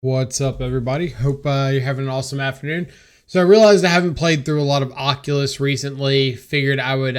What's up, everybody? Hope you're having an awesome afternoon. So I realized I haven't played through a lot of Oculus recently. Figured I would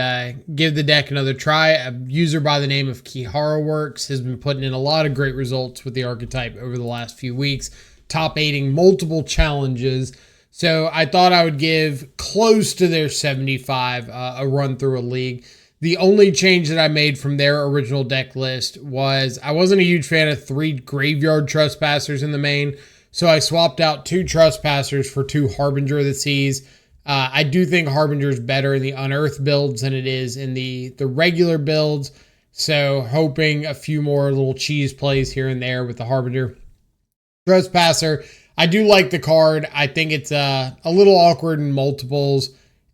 give the deck another try. A user by the name of Kihara Works has been putting in a lot of great results with the archetype over the last few weeks, top 8ing multiple challenges. So I thought I would give close to their 75 a run through a league. The only change that I made from their original deck list was I wasn't a huge fan of 3 Graveyard Trespassers in the main, so I swapped out 2 Trespassers for 2 Harbinger of the Seas. I do think Harbinger is better in the Unearthed builds than it is in the regular builds, so hoping a few more little cheese plays here and there with the Harbinger. Trespasser, I do like the card. I think it's a little awkward in multiples,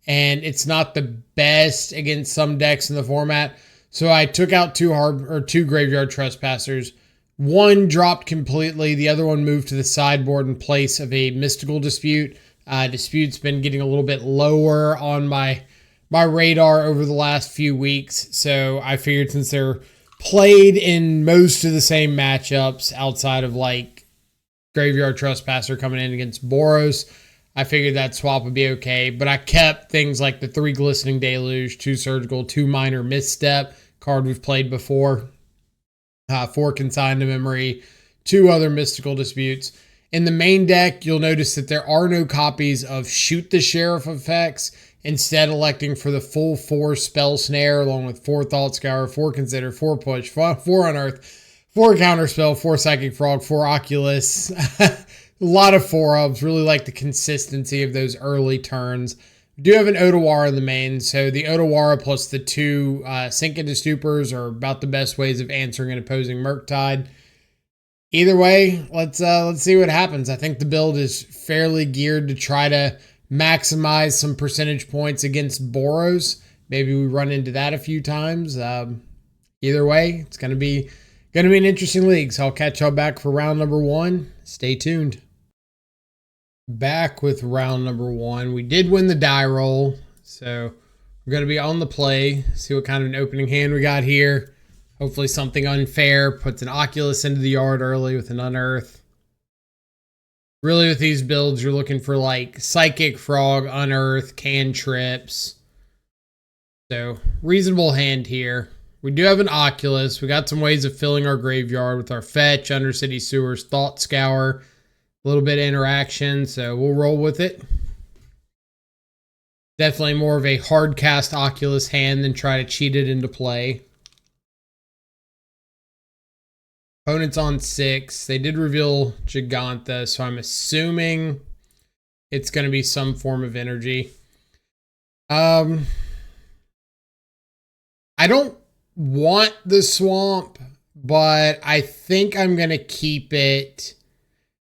and it's not the best against some decks in the format. So I took out 2 Graveyard Trespassers. One dropped completely. The other one moved to the sideboard in place of a Mystical Dispute. Dispute's been getting a little bit lower on my radar over the last few weeks. So I figured since they're played in most of the same matchups outside of like Graveyard Trespasser coming in against Boros, I figured that swap would be okay, but I kept things like the 3 Glistening Deluge, 2 Surgical, 2 Minor Misstep, card we've played before, 4 Consigned to Memory, 2 other Mystical Disputes. In the main deck, you'll notice that there are no copies of Shoot the Sheriff effects, instead electing for the full 4 Spell Snare, along with 4 Thought Scour, 4 Consider, 4 Push, 4 Unearth, 4 Counterspell, 4 Psychic Frog, 4 Oculus. A lot of 4-ups. Really like the consistency of those early turns. We do have an Otawara in the main, so the Otawara plus the 2 Sink into Stupors are about the best ways of answering an opposing Murktide. Either way, let's see what happens. I think the build is fairly geared to try to maximize some percentage points against Boros. Maybe we run into that a few times. Either way, it's going to be an interesting league, so I'll catch y'all back for round number 1. Stay tuned. Back with round number 1. We did win the die roll, so we're going to be on the play, see what kind of an opening hand we got here. Hopefully something unfair, puts an Oculus into the yard early with an Unearth. Really with these builds, you're looking for like Psychic Frog, Unearth, Cantrips. So reasonable hand here. We do have an Oculus. We got some ways of filling our graveyard with our Fetch, Undercity Sewers, Thought Scour. A little bit of interaction, so we'll roll with it. Definitely more of a hard cast Oculus hand than try to cheat it into play. Opponent's on 6. They did reveal Gigantha, so I'm assuming it's going to be some form of energy. I don't want the swamp, but I think I'm going to keep it.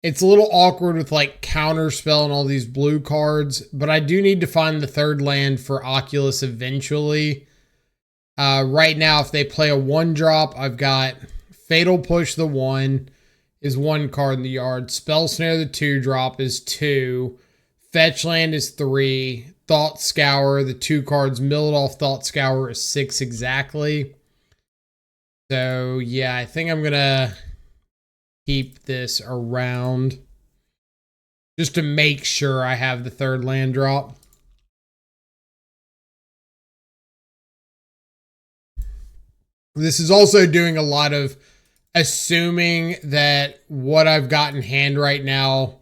It's a little awkward with like Counterspell and all these blue cards, but I do need to find the 3rd land for Oculus eventually. Right now, if they play a 1-drop, I've got Fatal Push the 1 is 1 card in the yard. Spell Snare the 2-drop is 2. Fetch Land is 3. Thought Scour, the 2 cards milled off Thought Scour is 6 exactly. So yeah, I think I'm going to keep this around just to make sure I have the 3rd land drop. This is also doing a lot of assuming that what I've got in hand right now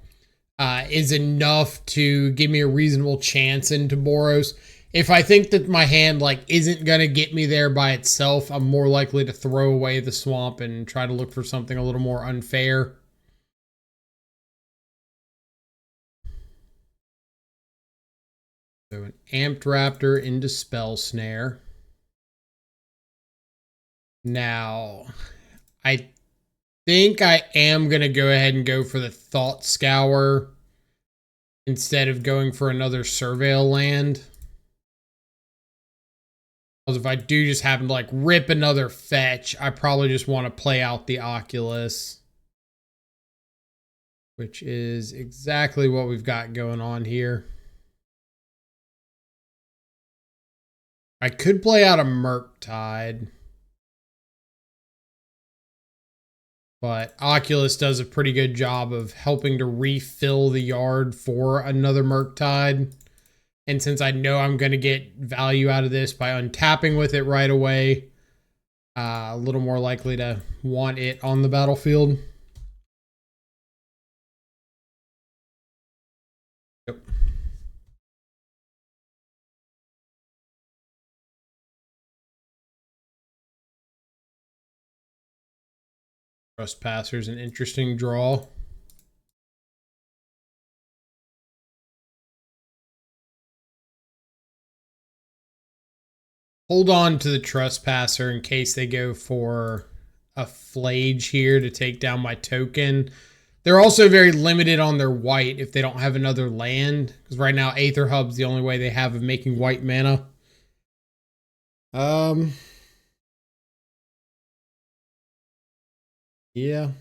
is enough to give me a reasonable chance into Boros. If I think that my hand like isn't going to get me there by itself, I'm more likely to throw away the swamp and try to look for something a little more unfair. So an Amped Raptor into Spell Snare. Now, I think I am going to go ahead and go for the Thought Scour instead of going for another Surveil land. Because if I do just happen to like rip another Fetch, I probably just want to play out the Oculus, which is exactly what we've got going on here. I could play out a Murktide. But Oculus does a pretty good job of helping to refill the yard for another Murktide. And since I know I'm going to get value out of this by untapping with it right away, a little more likely to want it on the battlefield. Yep. Trespasser's an interesting draw. Hold on to the Trespasser in case they go for a Flage here to take down my token. They're also very limited on their white if they don't have another land. Because right now, Aether Hub's the only way they have of making white mana. Yeah.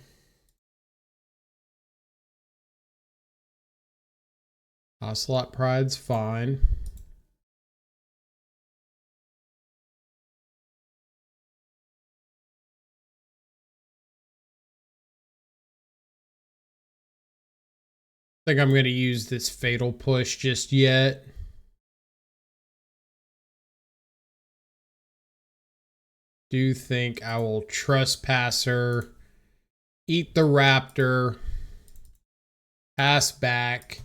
Ocelot Pride's fine. I think I'm going to use this Fatal Push just yet. Do think I will Trespasser, eat the Raptor, pass back.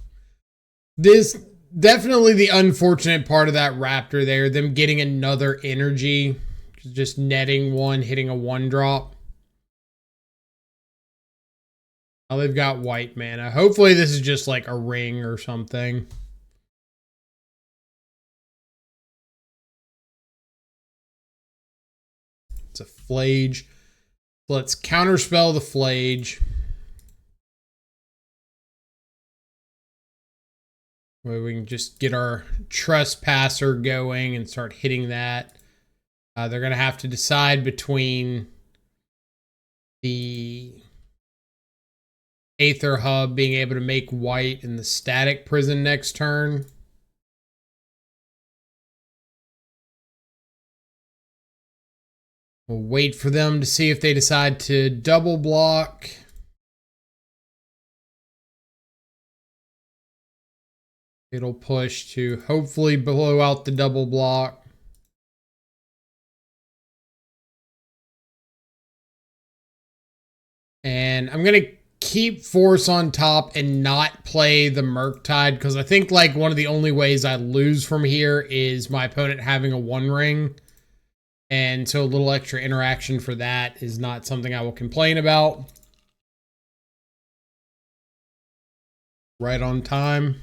This definitely the unfortunate part of that Raptor there, them getting another energy, just netting one, hitting a 1-drop. Now they've got white mana. Hopefully this is just like a ring or something. It's a Flage. Let's counterspell the Flage. Where we can just get our Trespasser going and start hitting that. They're going to have to decide between the Aether Hub being able to make white and the Static Prison next turn. We'll wait for them to see if they decide to double block. It'll push to hopefully blow out the double block. And I'm going to keep Force on top and not play the Murktide because I think like one of the only ways I lose from here is my opponent having a 1-ring. And so a little extra interaction for that is not something I will complain about. Right on time.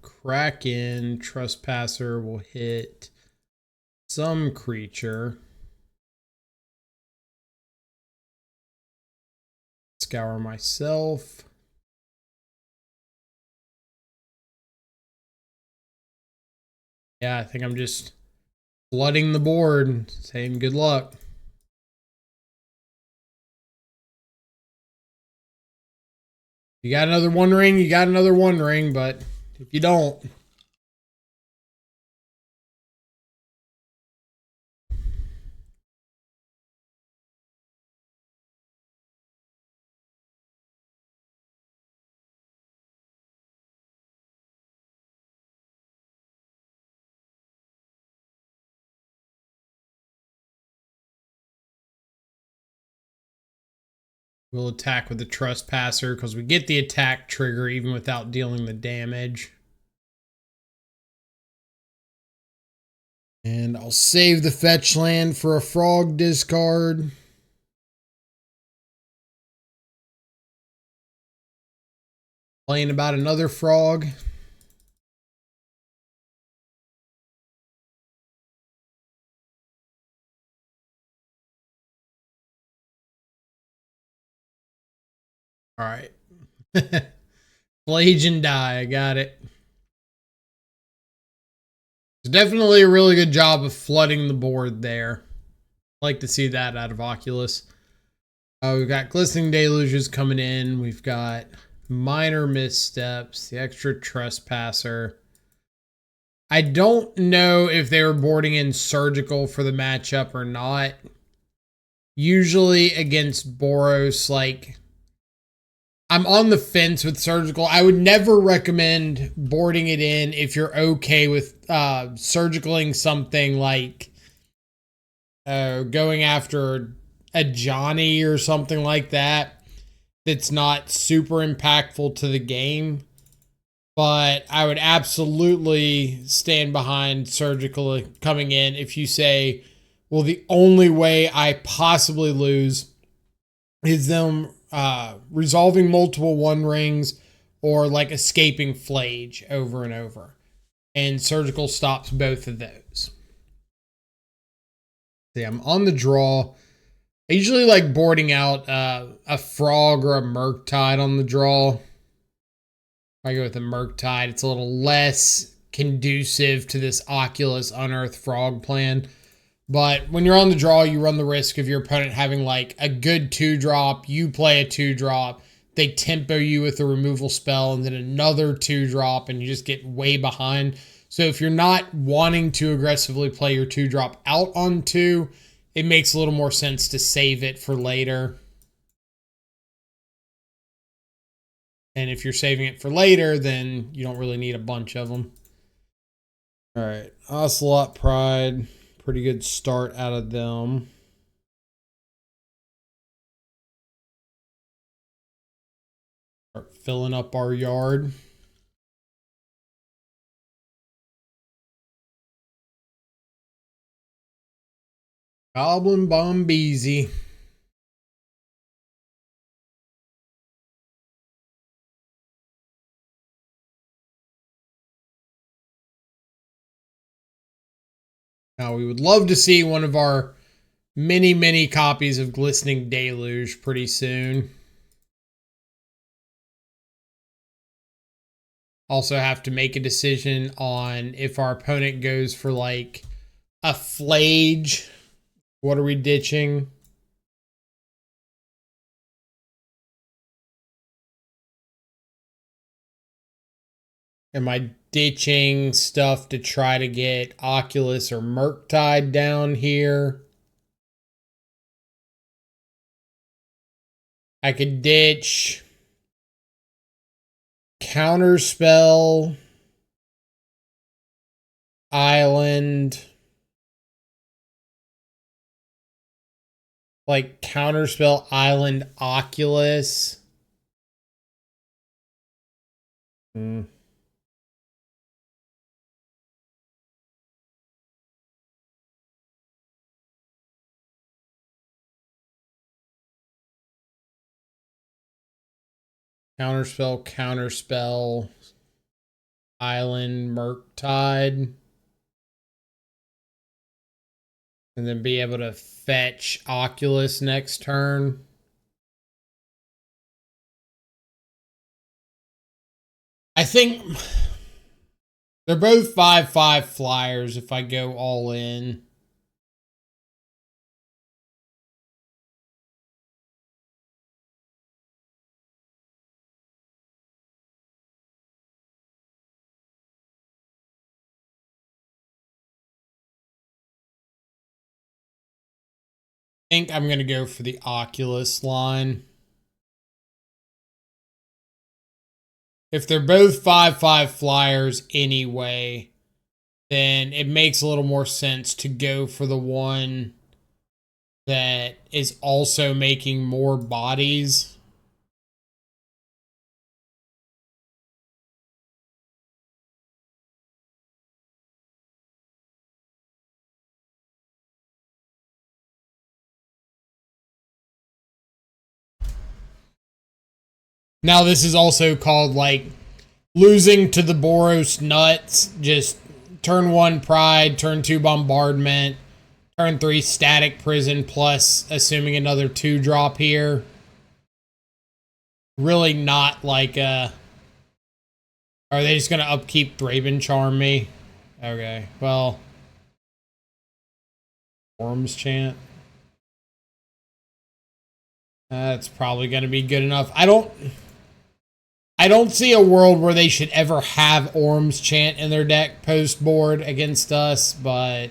Kraken, Trespasser will hit some creature. Scour myself. Yeah, I think I'm just flooding the board, saying good luck. You got another 1-ring, you got another 1-ring, but if you don't, we'll attack with the Trespasser because we get the attack trigger even without dealing the damage. And I'll save the fetch land for a frog discard. Playing about another frog. All right. Flage and die. I got it. It's definitely a really good job of flooding the board there. Like to see that out of Oculus. We've got Glistening Deluges coming in. We've got Minor Missteps, the extra Trespasser. I don't know if they were boarding in surgical for the matchup or not. Usually against Boros, like, I'm on the fence with surgical. I would never recommend boarding it in if you're okay with surgicaling something like going after a Johnny or something like that that's not super impactful to the game. But I would absolutely stand behind surgical coming in if you say, well, the only way I possibly lose is them resolving multiple one rings or like escaping flage over and over. And surgical stops both of those. See, I'm on the draw. I usually like boarding out a frog or a Murktide on the draw. I go with the Murktide. It's a little less conducive to this Oculus Unearthed Frog plan. But when you're on the draw, you run the risk of your opponent having like a good 2-drop. You play a 2-drop. They tempo you with a removal spell and then another 2-drop, and you just get way behind. So if you're not wanting to aggressively play your 2-drop out on 2, it makes a little more sense to save it for later. And if you're saving it for later, then you don't really need a bunch of them. All right, Ocelot Pride. Pretty good start out of them. Start filling up our yard. Goblin Bombeezy. Now, we would love to see one of our many copies of Glistening Deluge pretty soon. Also have to make a decision on if our opponent goes for like a Flage. What are we ditching? Am I ditching stuff to try to get Oculus or Murktide down here? I could ditch Counterspell, Island, like Counterspell, Island, Oculus. Counterspell, Counterspell, Island, Murktide. And then be able to fetch Oculus next turn. I think they're both 5/5 flyers if I go all in. I think I'm going to go for the Oculus line. If they're both 5/5 flyers anyway, then it makes a little more sense to go for the one that is also making more bodies. Now this is also called like losing to the Boros nuts. Just turn 1 Pride, turn 2 Bombardment, turn 3 Static Prison, plus assuming another 2-drop here. Really not like a... Are they just going to upkeep Thraben Charm me? Okay, well... Worms Chant. That's probably going to be good enough. I I don't see a world where they should ever have Orm's Chant in their deck post-board against us, but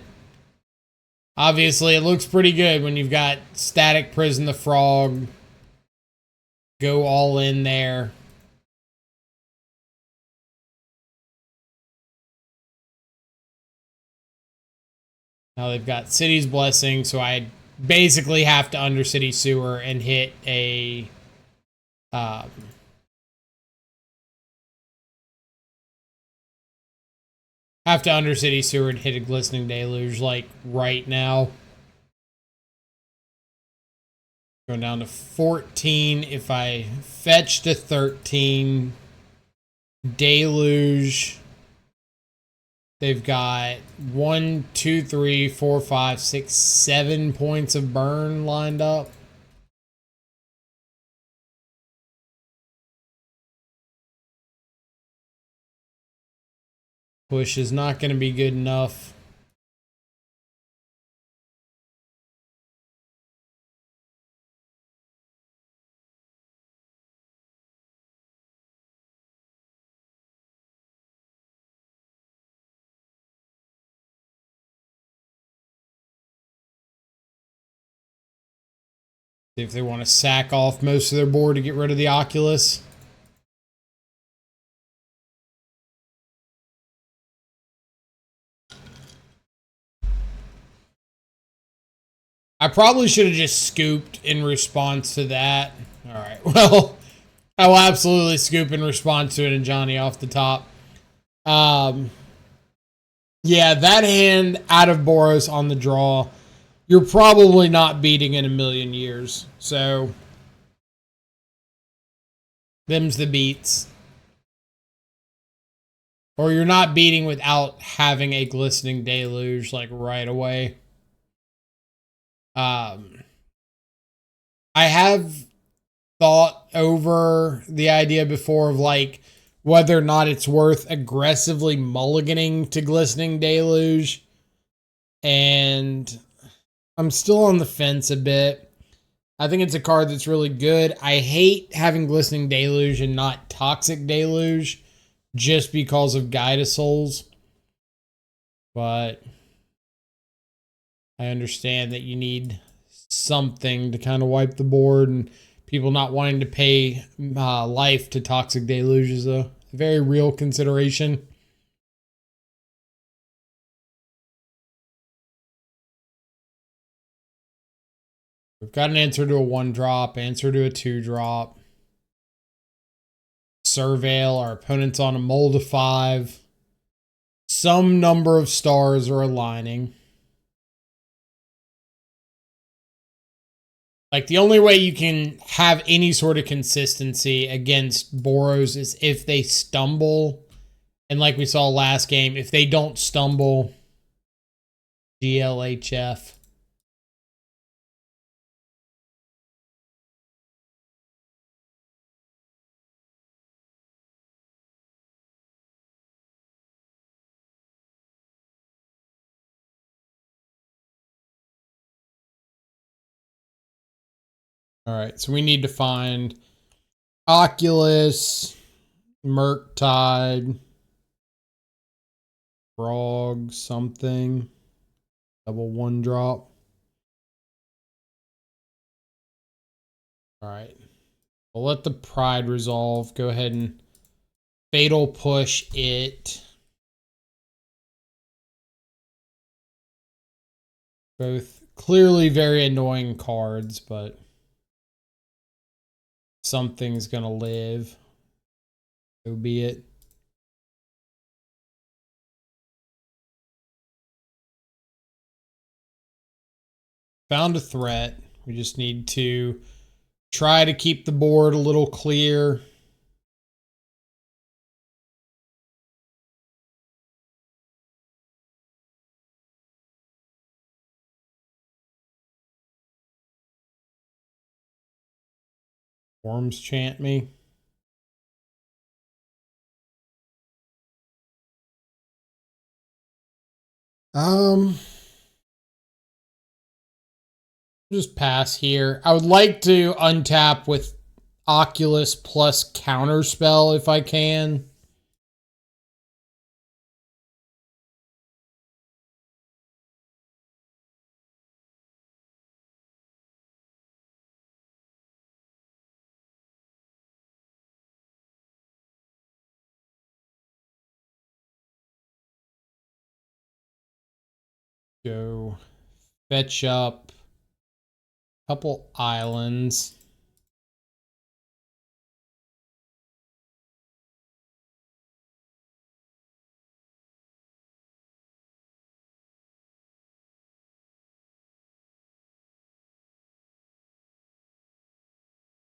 obviously it looks pretty good when you've got Static Prison the Frog. Go all in there. Now they've got City's Blessing, so I basically have to Undercity Sewer and hit a... have to Undercity Sewer and hit a Glistening Deluge, like, right now. Going down to 14. If I fetch to 13, Deluge... They've got 1, 2, 3, 4, 5, 6, 7 points of burn lined up. Push is not going to be good enough. See if they want to sack off most of their board to get rid of the Oculus. I probably should have just scooped in response to that. All right, well, I will absolutely scoop in response to it and Johnny off the top. Yeah, that hand out of Boros on the draw, you're probably not beating in a million years. So, them's the beats. Or you're not beating without having a Glistening Deluge, like, right away. I have thought over the idea before of, like, whether or not it's worth aggressively mulliganing to Glistening Deluge. And I'm still on the fence a bit. I think it's a card that's really good. I hate having Glistening Deluge and not Toxic Deluge just because of Guide of Souls. But I understand that you need something to kind of wipe the board, and people not wanting to pay life to Toxic Deluge is a very real consideration. We've got an answer to a 1-drop, answer to a 2-drop. Surveil, our opponent's on a mold of 5. Some number of stars are aligning. Like, the only way you can have any sort of consistency against Boros is if they stumble. And like we saw last game, if they don't stumble, GLHF. All right, so we need to find Oculus, Murktide, Frog, something. Double 1-drop. All right. We'll let the Pride resolve. Go ahead and Fatal Push it. Both clearly very annoying cards, but something's going to live. So be it. Found a threat. We just need to try to keep the board a little clear. Worms chant me. Just pass here. I would like to untap with Oculus plus Counterspell if I can. Go fetch up a couple islands.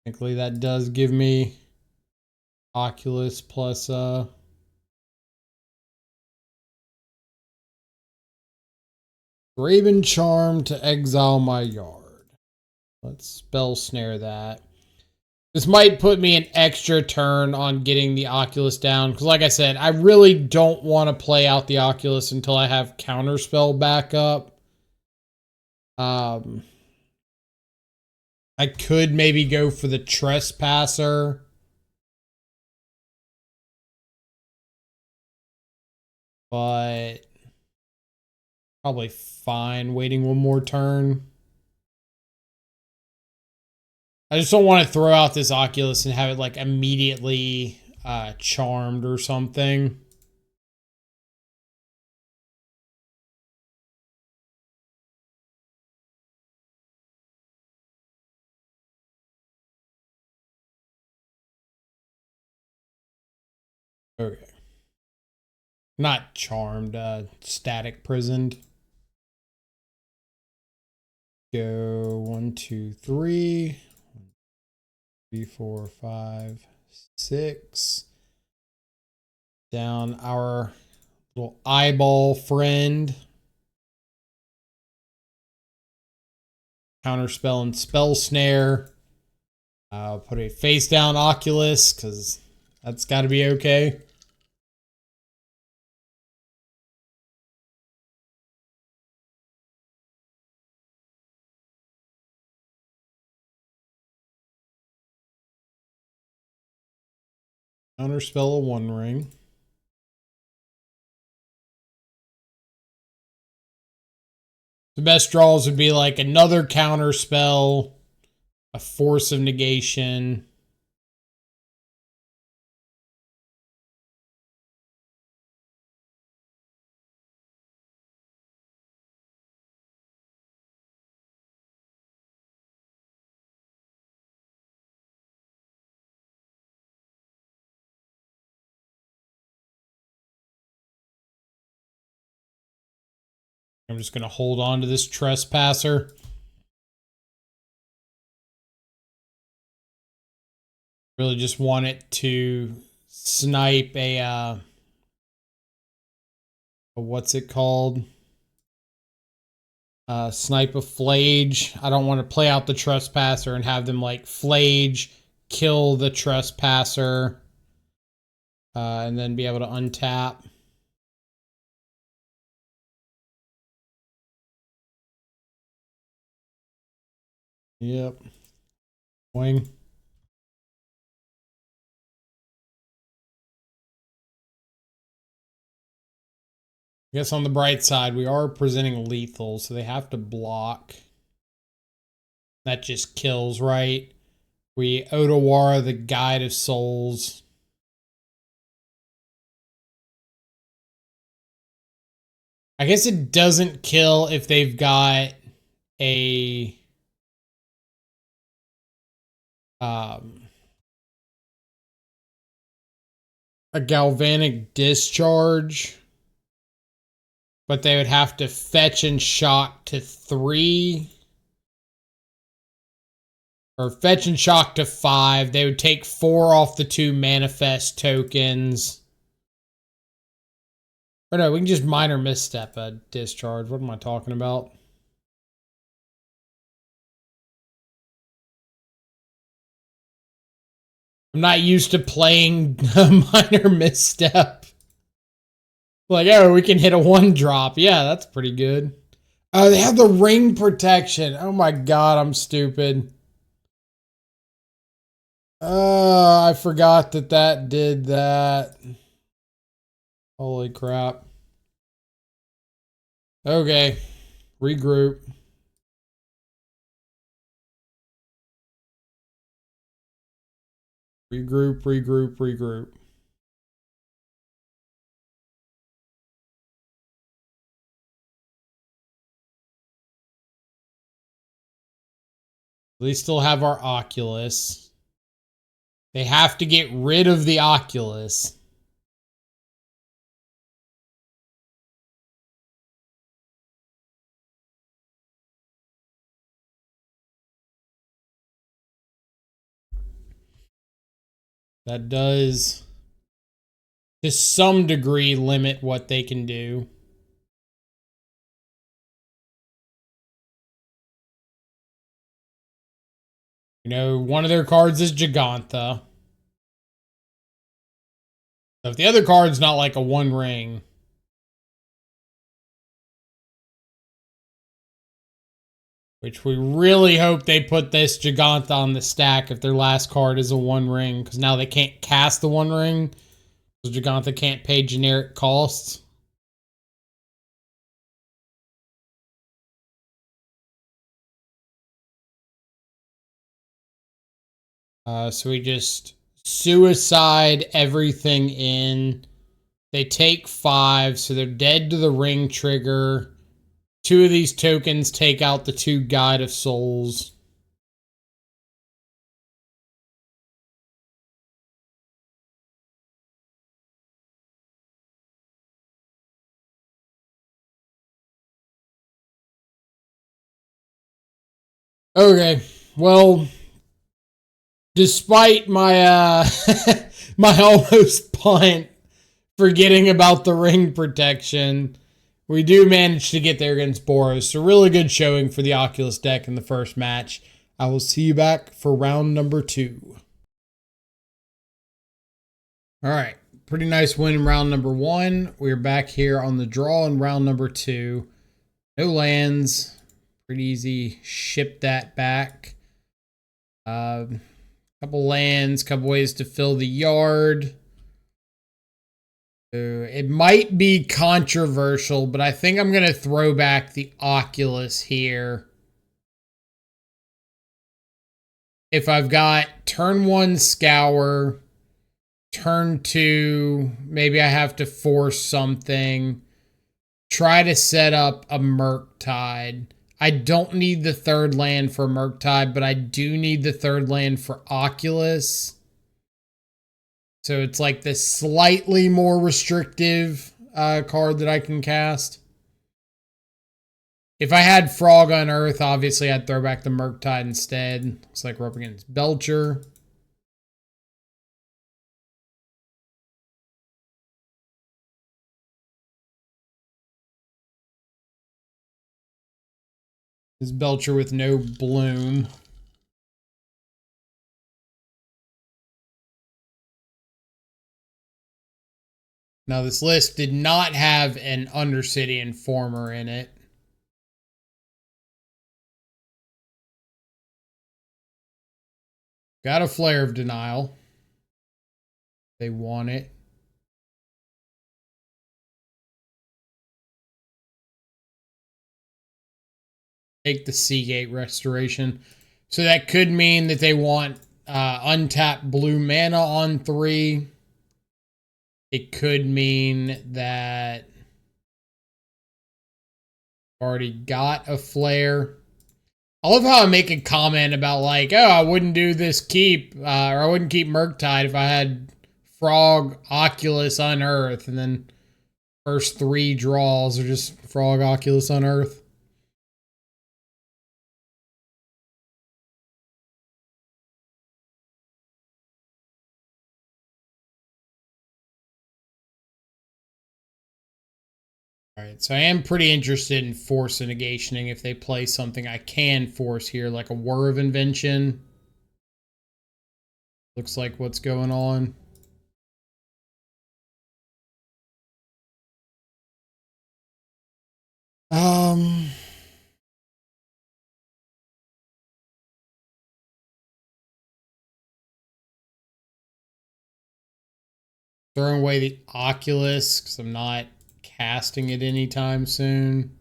Technically, that does give me Oculus plus Raven Charm to exile my yard. Let's spell snare that. This might put me an extra turn on getting the Oculus down. Because like I said, I really don't want to play out the Oculus until I have Counterspell back up. I could maybe go for the Trespasser. But probably fine waiting one more turn. I just don't want to throw out this Oculus and have it like immediately charmed or something. Okay. Not charmed, static prisoned. Go 1, 2, 3. 3, 4, 5, 6. Down our little eyeball friend. Counterspell and spell snare. I'll put a face down Oculus because that's got to be okay. Counterspell a One Ring. The best draws would be like another Counterspell, a Force of Negation. I'm just going to hold on to this Trespasser. Really just want it to snipe a what's it called? Snipe a Flage. I don't want to play out the Trespasser and have them like Flage, kill the Trespasser, and then be able to untap. Yep. Wing. I guess on the bright side, we are presenting lethal, so they have to block. That just kills, right? We Otawara, the Guide of Souls. I guess it doesn't kill if they've got a galvanic discharge, but they would have to fetch and shock to 3, or fetch and shock to 5. They would take 4 off the 2 manifest tokens. Or no, we can just minor misstep a discharge. What am I talking about? I'm not used to playing a minor misstep. Like, oh, we can hit a 1-drop. Yeah, that's pretty good. Oh, they have the ring protection. Oh my god, I'm stupid. I forgot that did that. Holy crap. Okay. Regroup. Regroup. They still have our Oculus. They have to get rid of the Oculus. That does, to some degree, limit what they can do. You know, one of their cards is Gigantha. So if the other card's not like a one ring, which we really hope they put this Gigantha on the stack if their last card is a one ring, because now they can't cast the one ring, because Gigantha can't pay generic costs. So we just suicide everything in. They take 5, so they're dead to the ring trigger. 2 of these tokens take out the 2 Guide of Souls. Okay, well, despite my my almost punt, forgetting about the ring protection, we do manage to get there against Boros. So really good showing for the Oculus deck in the first match. I will see you back for round number 2. All right, pretty nice win in round number 1. We're back here on the draw in round number 2. No lands. Pretty easy. Ship that back. Couple lands, couple ways to fill the yard. It might be controversial, but I think I'm going to throw back the Oculus here. If I've got turn 1 Scour, turn 2, maybe I have to force something. Try to set up a Murktide. I don't need the 3rd land for Murktide, but I do need the 3rd land for Oculus. So it's like this slightly more restrictive card that I can cast. If I had Frog on Earth, obviously I'd throw back the Murktide instead. Looks like we're up against Belcher. This Belcher with no bloom. Now this list did not have an Undercity Informer in it. Got a Flare of Denial. They want it. Take the Seagate Restoration. So that could mean that they want untapped blue mana on 3. It could mean that already got a Flare. I love how I make a comment about like, oh, I wouldn't do this keep, or I wouldn't keep Murktide if I had Frog, Oculus, Unearth, and then first 3 draws are just Frog, Oculus, Unearth. All right, so I am pretty interested in force and negationing if they play something I can force here, like a Whir of Invention. Looks like what's going on. Um, Throwing away the Oculus because I'm not casting it anytime soon.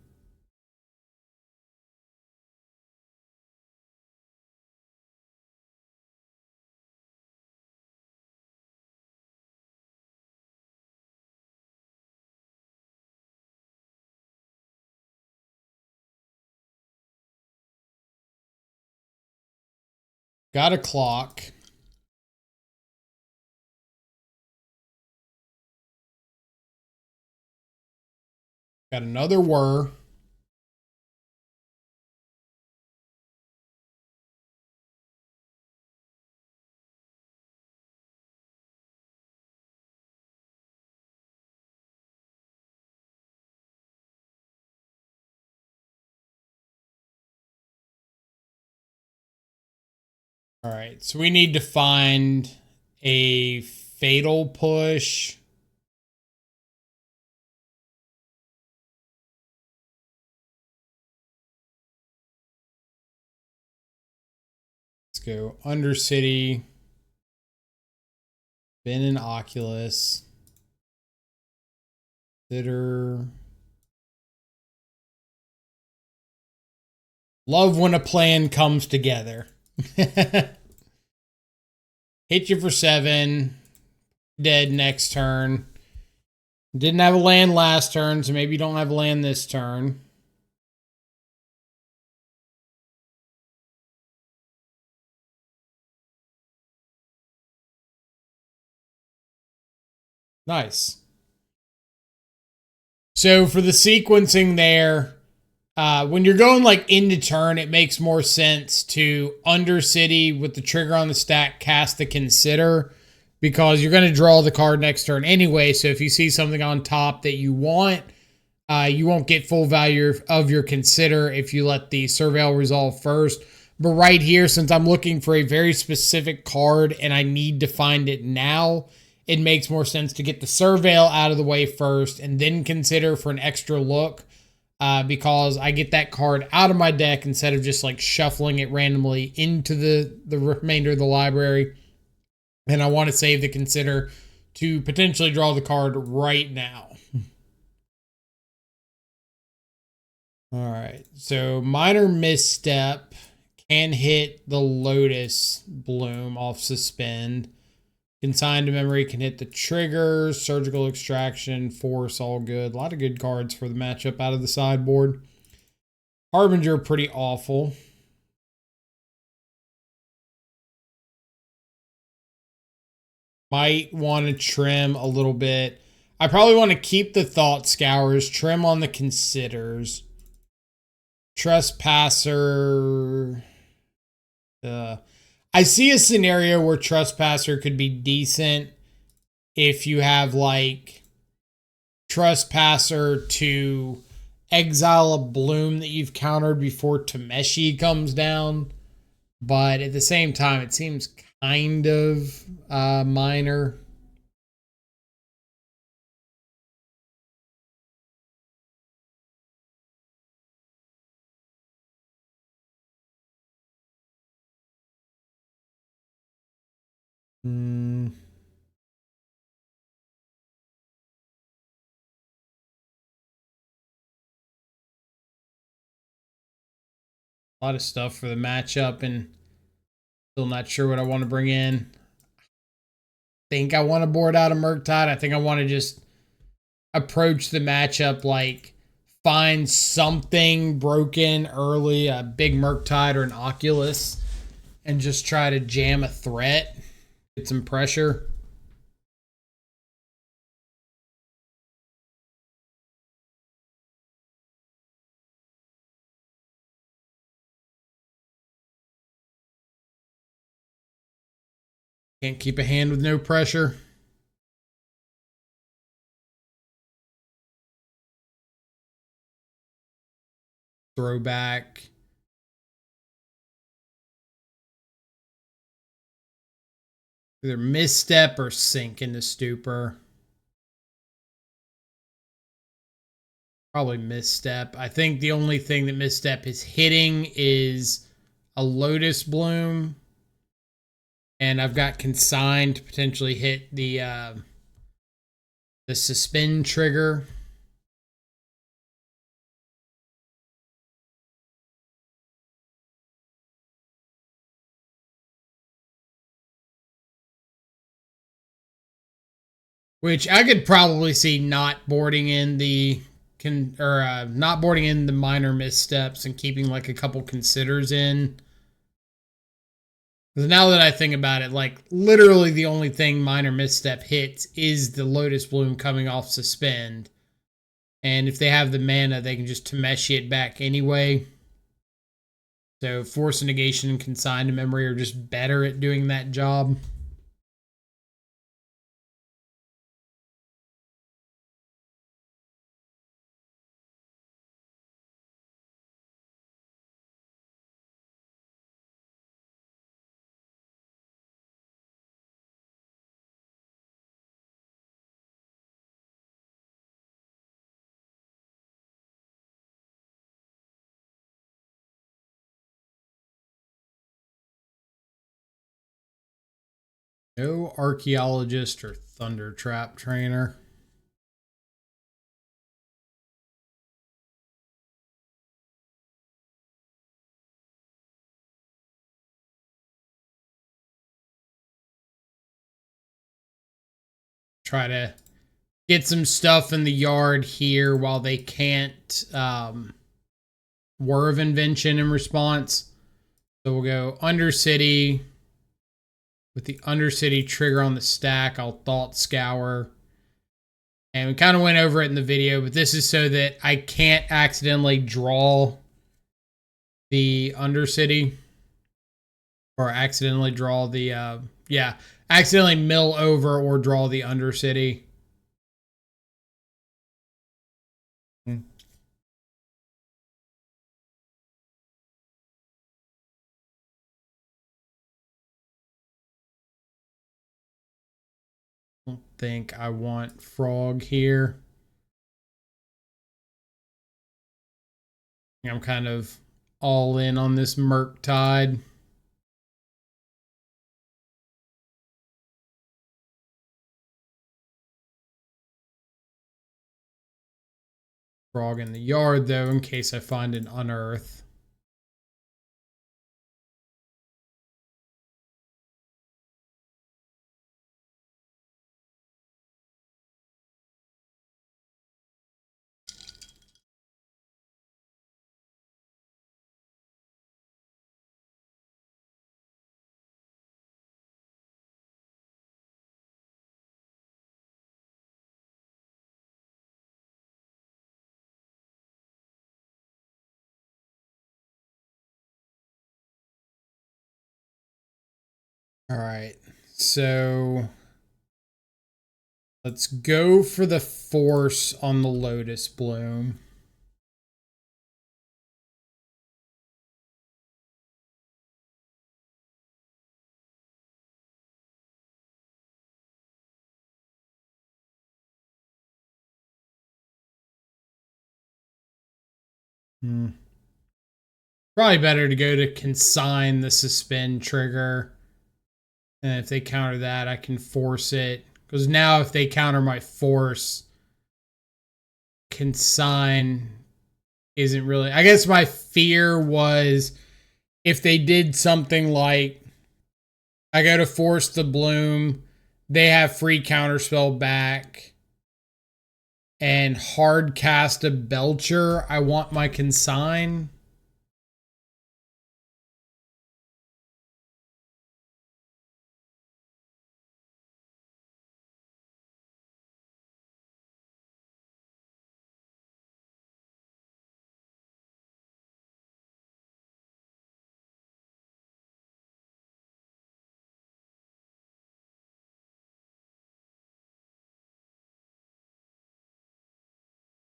Got a clock. Got another whir. All right, so we need to find a fatal push. Let's go Undercity. Ben and Oculus. Consider. Love when a plan comes together. Hit you for 7. Dead next turn. Didn't have a land last turn, so maybe you don't have a land this turn. Nice. So for the sequencing there, when you're going like into turn, it makes more sense to Undercity with the trigger on the stack, cast the Consider, because you're going to draw the card next turn anyway. So if you see something on top that you want, you won't get full value of your Consider if you let the Surveil resolve first. But right here, since I'm looking for a very specific card and I need to find it now, it makes more sense to get the Surveil out of the way first and then Consider for an extra look, because I get that card out of my deck instead of just like shuffling it randomly into the remainder of the library. And I want to save the Consider to potentially draw the card right now. All right, so minor misstep can hit the Lotus Bloom off suspend. Consigned to memory can hit the triggers, surgical extraction, force, all good. A lot of good cards for the matchup out of the sideboard. Harbinger, pretty awful. Might want to trim a little bit. I probably want to keep the Thought Scours, trim on the Considers. Trespasser. I see a scenario where Trespasser could be decent if you have like Trespasser to exile a Bloom that you've countered before Tameshi comes down. But at the same time, it seems kind of minor. A lot of stuff for the matchup, and still not sure what I want to bring in. Think I want to board out a Murktide. I think I want to just approach the matchup like find something broken early, a big Murktide or an Oculus, and just try to jam a threat, get some pressure. Can't keep a hand with no pressure. Throwback. Either misstep or sink into stupor. Probably misstep. I think the only thing that misstep is hitting is a Lotus Bloom. And I've got consigned to potentially hit the the suspend trigger. Which I could probably see not boarding in the not boarding in the minor missteps and keeping like a couple considers in. Because now that I think about it, like literally the only thing minor misstep hits is the Lotus Bloom coming off suspend. And if they have the mana, they can just Tameshi it back anyway. So Force of Negation and Consign to Memory are just better at doing that job. No Archaeologist or Thunder Trap Trainer. Try to get some stuff in the yard here while they can't War of Invention in response. So we'll go Undercity. With the Undercity trigger on the stack, I'll Thought Scour. And we kind of went over it in the video, but this is so that I can't accidentally draw the Undercity. Or accidentally draw the, accidentally mill over or draw the Undercity. I don't think I want Frog here. I'm kind of all in on this Murktide. Frog in the yard, though, in case I find an Unearth. All right, so let's go for the Force on the Lotus Bloom. Probably better to go to Consign the Suspend trigger. And if they counter that, I can force it. Because now if they counter my Force, Consign isn't really... I guess my fear was if they did something like I go to Force the Bloom, they have free counterspell back, and hard cast a Belcher, I want my Consign.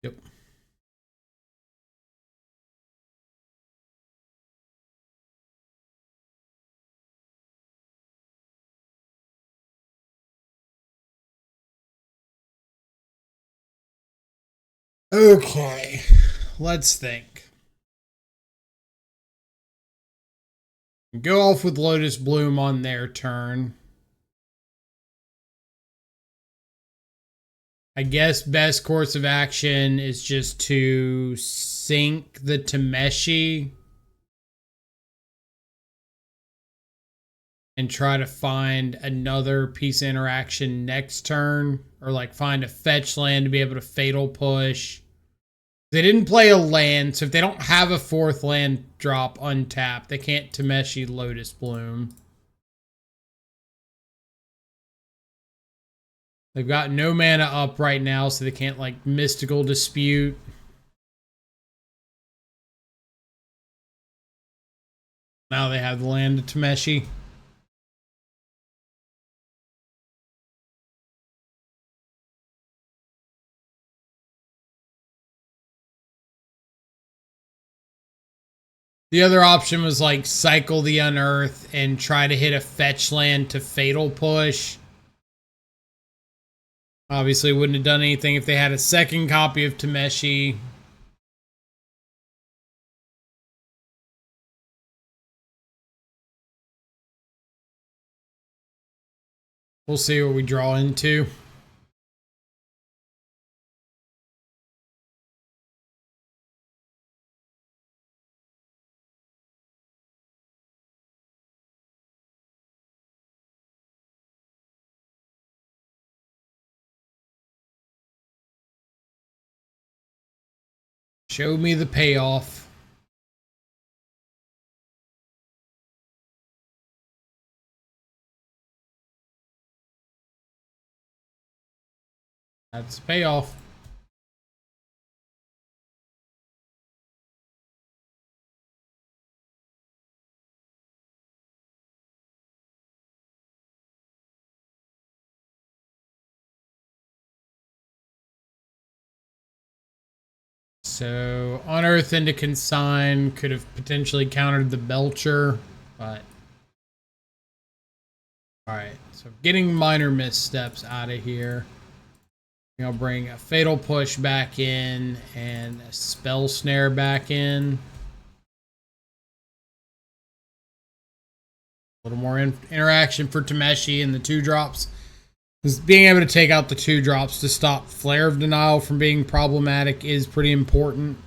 Yep. Okay, let's think. Go off with Lotus Bloom on their turn. I guess best course of action is just to sink the Tameshi and try to find another piece of interaction next turn, or like find a fetch land to be able to fatal push. They didn't play a land, so if they don't have a fourth land drop untapped, they can't Tameshi Lotus Bloom. They've got no mana up right now, so they can't like Mystical Dispute. Now they have the land of Tameshi. The other option was like cycle the Unearth and try to hit a fetch land to fatal push. Obviously wouldn't have done anything if they had a second copy of Tameshi. We'll see what we draw into. Show me the payoff. That's the payoff. So Unearth into Consign could have potentially countered the Belcher, but alright, so getting minor missteps out of here. I'll bring a Fatal Push back in and a Spell Snare back in. A little more interaction for Tameshi and the 2-drops. Because being able to take out the 2-drops to stop Flare of Denial from being problematic is pretty important.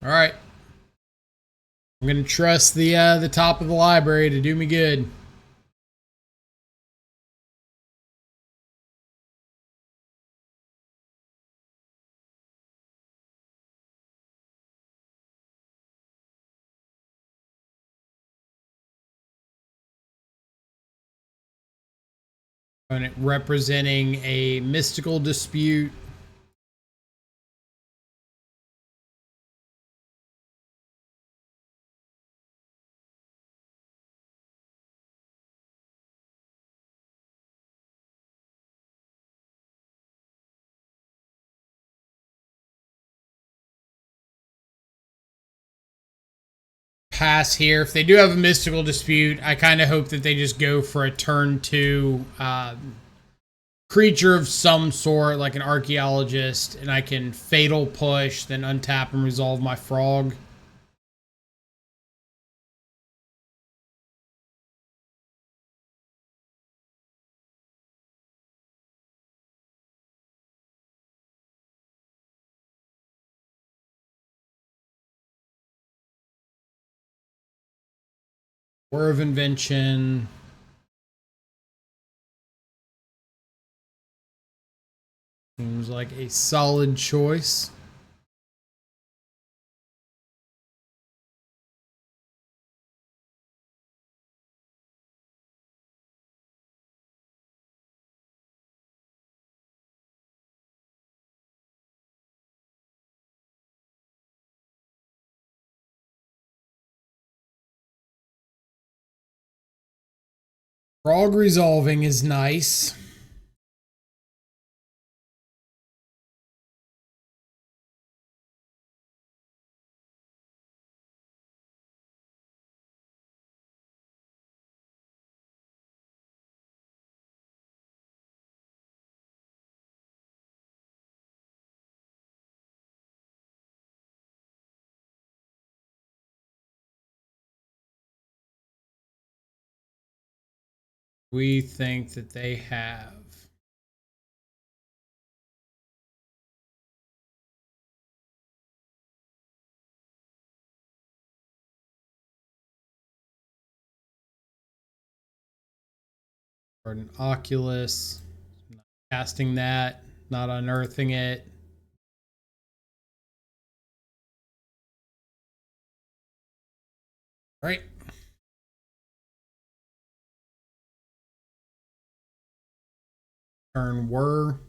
Alright. I'm going to trust the top of the library to do me good. And it representing a Mystical Dispute. Pass here. If they do have a Mystical Dispute, I kind of hope that they just go for a turn 2 creature of some sort, like an Archaeologist, and I can Fatal Push, then untap and resolve my Frog. War of Invention. Seems like a solid choice. Frog resolving is nice. We think that they have. Or an Oculus. Not casting that, not unearthing it. Right. Turn were.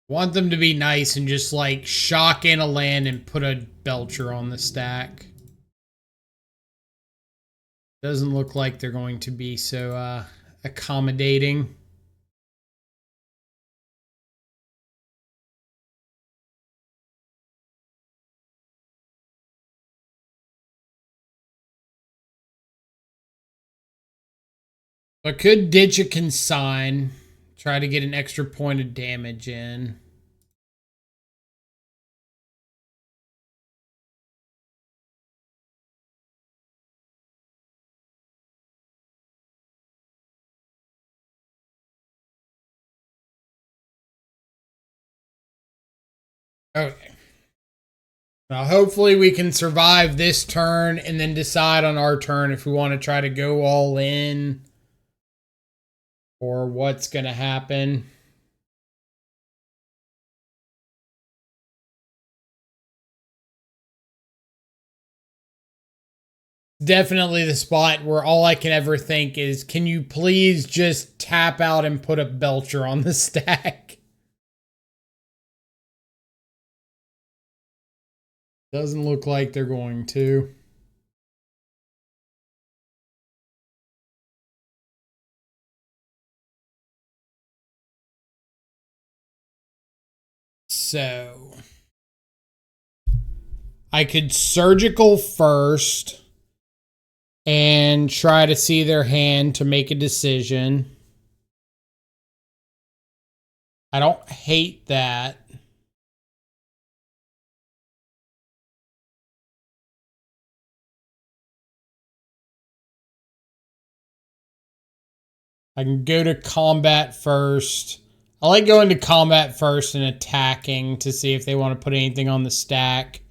Want them to be nice and just like shock in a land and put a Belcher on the stack. Doesn't look like they're going to be so accommodating. But could ditch a consign. Try to get an extra point of damage in. Okay. Now, hopefully we can survive this turn and then decide on our turn if we want to try to go all in or what's going to happen. Definitely the spot where all I can ever think is, can you please just tap out and put a Belcher on the stack? Doesn't look like they're going to. So I could surgical first and try to see their hand to make a decision. I don't hate that. I can go to combat first. I like going to combat first and attacking to see if they want to put anything on the stack.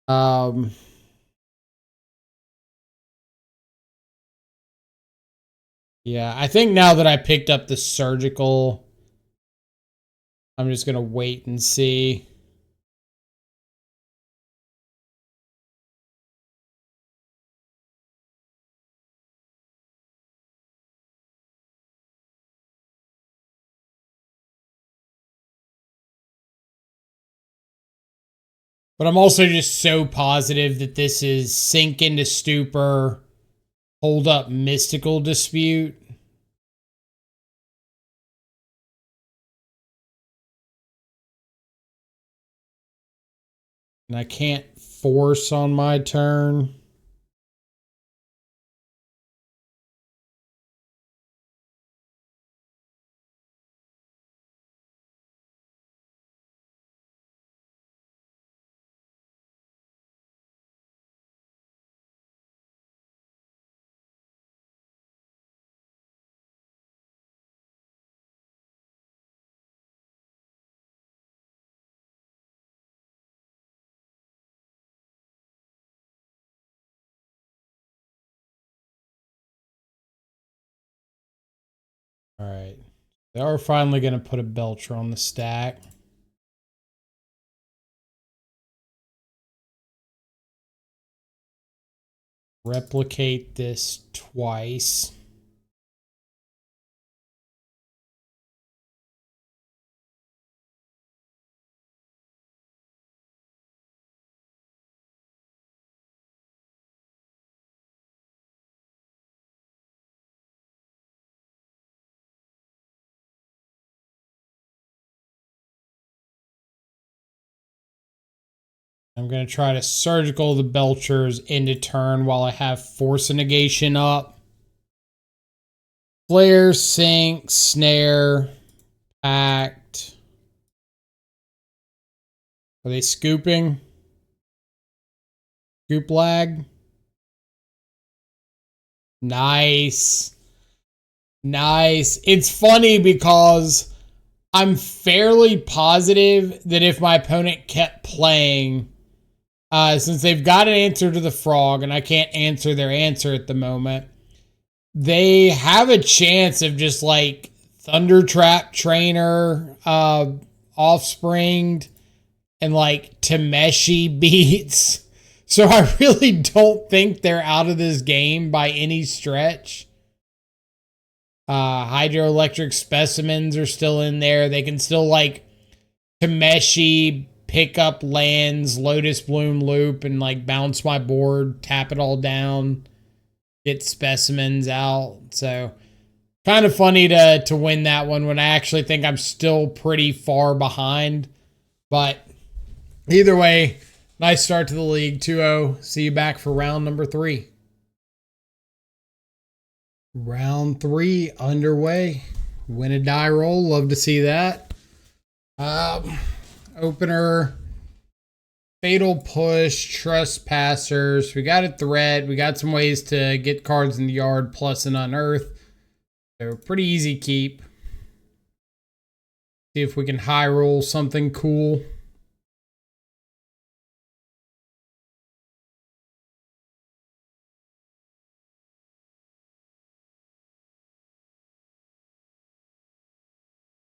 Yeah, I think now that I picked up the surgical, I'm just going to wait and see. But I'm also just so positive that this is Sink into Stupor, Hold Up Mystical Dispute. And I can't force on my turn. All right. They are finally going to put a Belcher on the stack. Replicate this twice. I'm going to try to surgical the Belchers into turn while I have Force and Negation up. Flare, sink, snare, packed. Are they scooping? Scoop lag. Nice. Nice. It's funny because I'm fairly positive that if my opponent kept playing, since they've got an answer to the frog and I can't answer their answer at the moment, they have a chance of just like Thunder Trap Trainer, Offspringed, and like Tameshi beats. So I really don't think they're out of this game by any stretch. Hydroelectric specimens are still in there. They can still like Tameshi, pick up lands, Lotus Bloom loop, and like bounce my board, tap it all down, get specimens out. So kind of funny to win that one when I actually think I'm still pretty far behind. But either way, nice start to the league, 2-0. See you back for round number 3. Round 3 underway. Win a die roll. Love to see that. Opener. Fatal Push. Trespassers. We got a threat. We got some ways to get cards in the yard plus an unearth. So pretty easy keep. See if we can high roll something cool.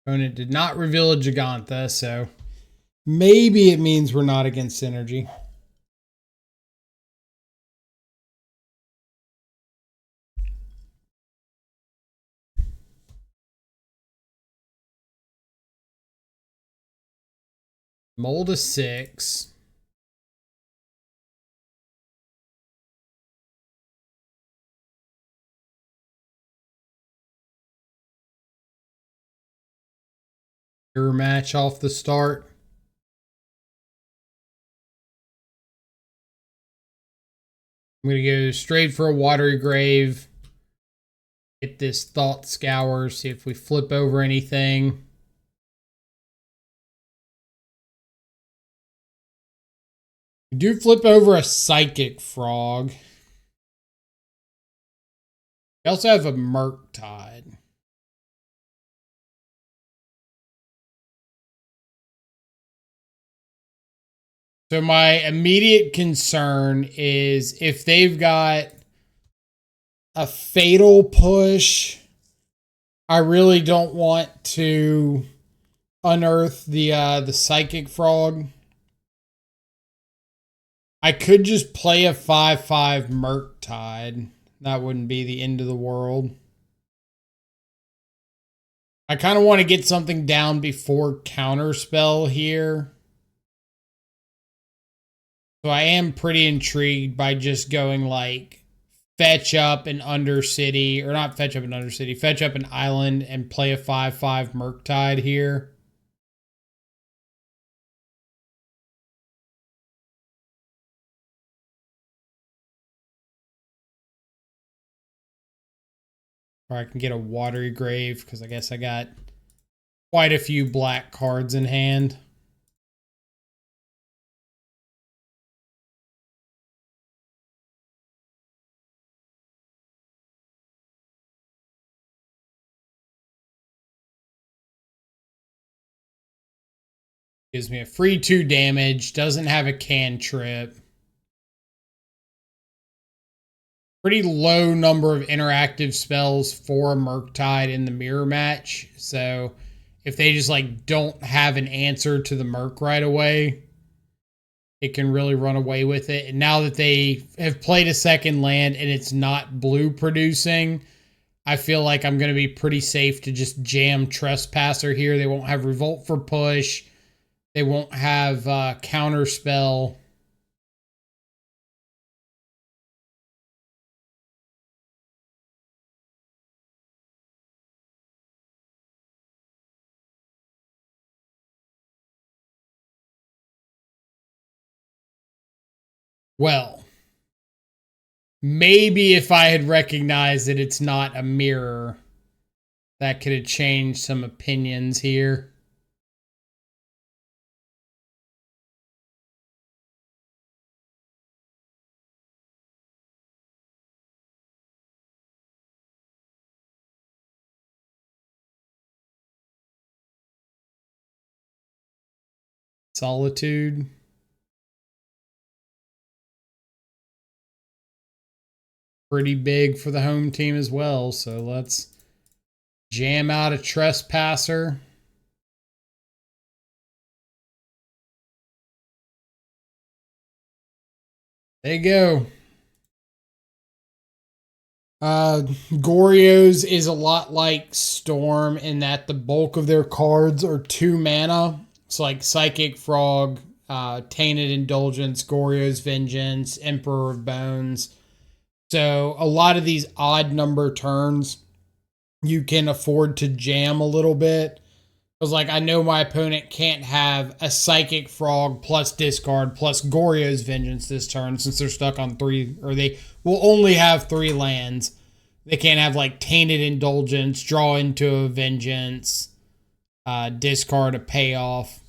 Opponent did not reveal a Gigantha, so maybe it means we're not against synergy. Mold a 6. Mirror match off the start. I'm going to go straight for a Watery Grave. Get this Thought Scour. See if we flip over anything. We do flip over a Psychic Frog. We also have a Murktide. So my immediate concern is if they've got a Fatal Push, I really don't want to unearth the Psychic Frog. I could just play a 5/5 Murktide. That wouldn't be the end of the world. I kind of want to get something down before Counterspell here. So I am pretty intrigued by just going like fetch up an Undercity, or not fetch up an Undercity, fetch up an island and play a 5/5 Murktide here. Or I can get a Watery Grave because I guess I got quite a few black cards in hand. Gives me a free 2 damage. Doesn't have a cantrip. Pretty low number of interactive spells for Murktide in the mirror match. So if they just like don't have an answer to the Murk right away, it can really run away with it. And now that they have played a second land and it's not blue producing, I feel like I'm going to be pretty safe to just jam Trespasser here. They won't have Revolt for push. They won't have Counterspell. Well, maybe if I had recognized that it's not a mirror, That could have changed some opinions here. Solitude. Pretty big for the home team as well. So let's jam out a Trespasser. There you go. Goryo's is a lot like Storm in that the bulk of their cards are 2 mana. It's like Psychic Frog, Tainted Indulgence, Goryo's Vengeance, Emperor of Bones. So a lot of these odd number turns, you can afford to jam a little bit. Because like I know my opponent can't have a Psychic Frog plus discard plus Goryo's Vengeance this turn since they're stuck on 3, or they will only have 3 lands. They can't have like Tainted Indulgence, draw into a Vengeance, discard a payoff.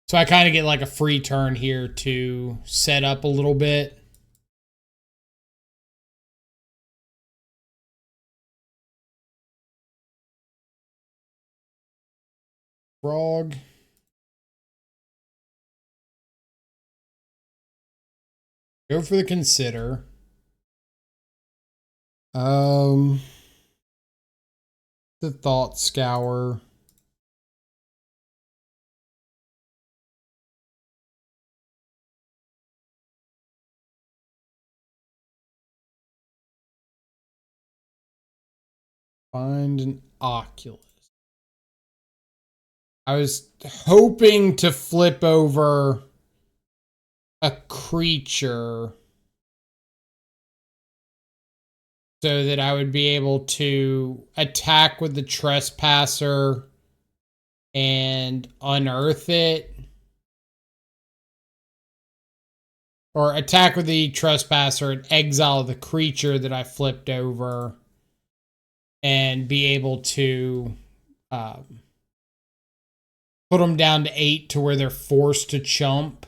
So I kind of get like a free turn here to set up a little bit. Frog. Go for the Consider. The Thought Scour. Find an Oculus. I was hoping to flip over a creature so that I would be able to attack with the Trespasser and unearth it. Or attack with the Trespasser and exile the creature that I flipped over and be able to put them down to 8 to where they're forced to chump.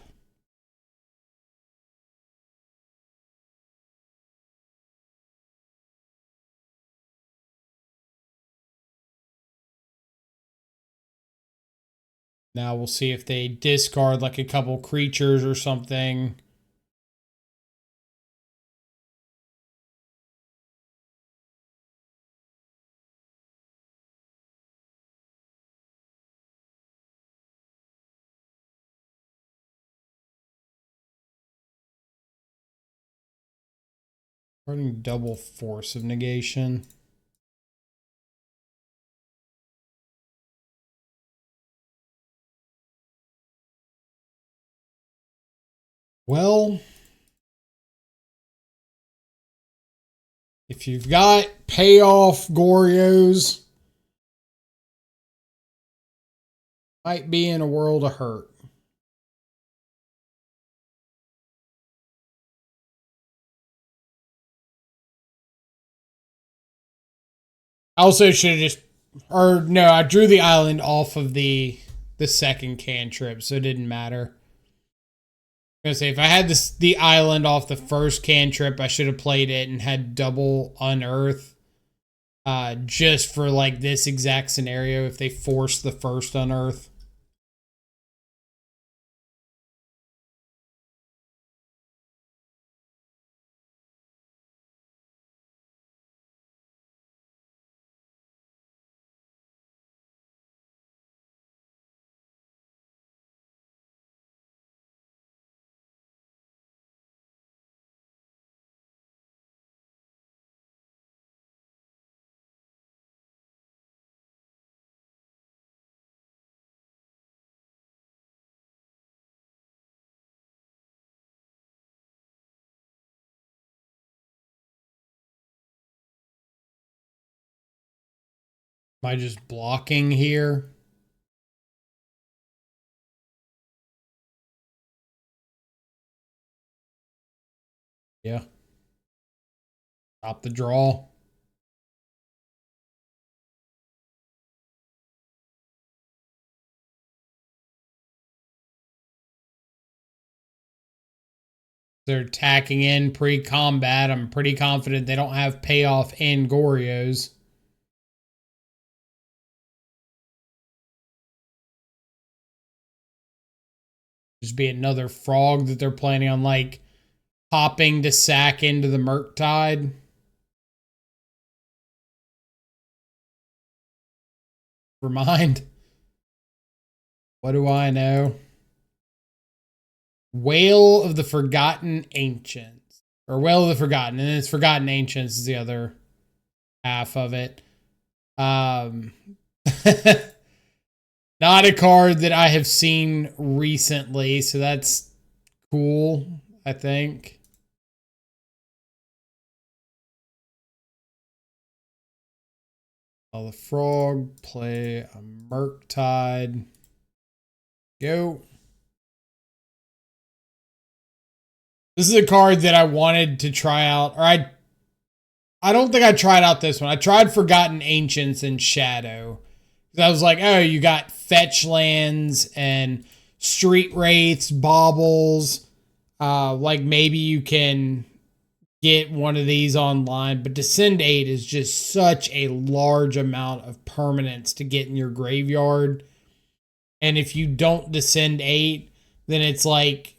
Now we'll see if they discard like a couple creatures or something. Running double Force of Negation. Well, if you've got payoff Goryos, might be in a world of hurt. I also should have just, or no, I drew the island off of the second cantrip, so it didn't matter. I was gonna say if I had the island off the first cantrip, I should have played it and had double unearth, just for like this exact scenario if they force the first unearth. Am I just blocking here? Yeah. Stop the draw. They're attacking in pre-combat. I'm pretty confident they don't have payoff in Goryos. Just be another frog that they're planning on like hopping to sack into the Murktide. Remind. What do I know? Whale of the Forgotten Ancients. Or Whale of the Forgotten. And it's Forgotten Ancients is the other half of it. Not a card that I have seen recently, so that's cool, I think. The frog, play a Murktide. Go. This is a card that I wanted to try out, or I don't think I tried out this one. I tried Forgotten Ancients in Shadow. I was like, oh, you got fetch lands and street wraiths, baubles. Like maybe you can get one of these online, but Descend 8 is just such a large amount of permanence to get in your graveyard. And if you don't Descend 8, then it's like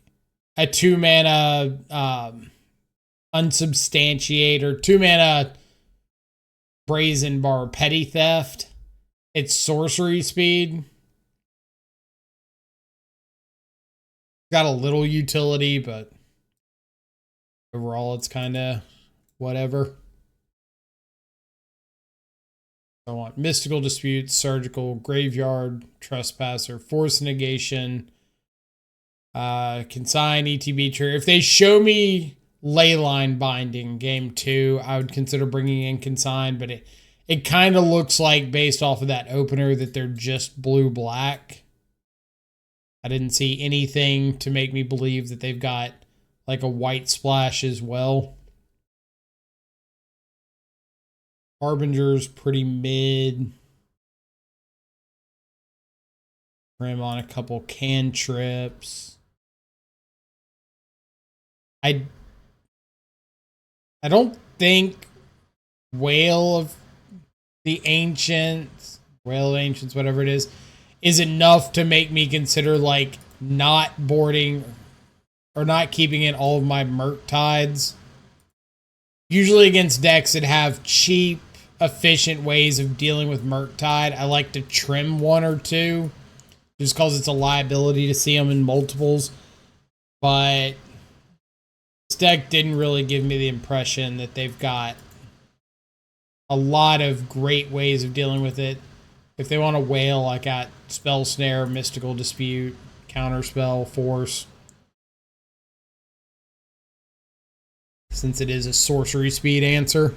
a 2-mana unsubstantiate or 2-mana Brazen Bar Petty Theft. It's sorcery speed. Got a little utility, but overall it's kind of whatever. I want Mystical Dispute, Surgical, Graveyard, Trespasser, Force Negation, Consign, ETB trigger. If they show me Leyline Binding game 2, I would consider bringing in Consign, but it kind of looks like, based off of that opener, that they're just blue-black. I didn't see anything to make me believe that they've got like a white splash as well. Harbinger's pretty mid. Ram on a couple cantrips. I don't think Whale of Ancients, whatever it is enough to make me consider like not boarding or not keeping in all of my Murktides. Usually against decks that have cheap, efficient ways of dealing with Murktide, I like to trim one or two just because it's a liability to see them in multiples. But this deck didn't really give me the impression that they've got a lot of great ways of dealing with it. If they want a whale, I got Spell Snare, Mystical Dispute, Counterspell, Force. Since it is a sorcery speed answer.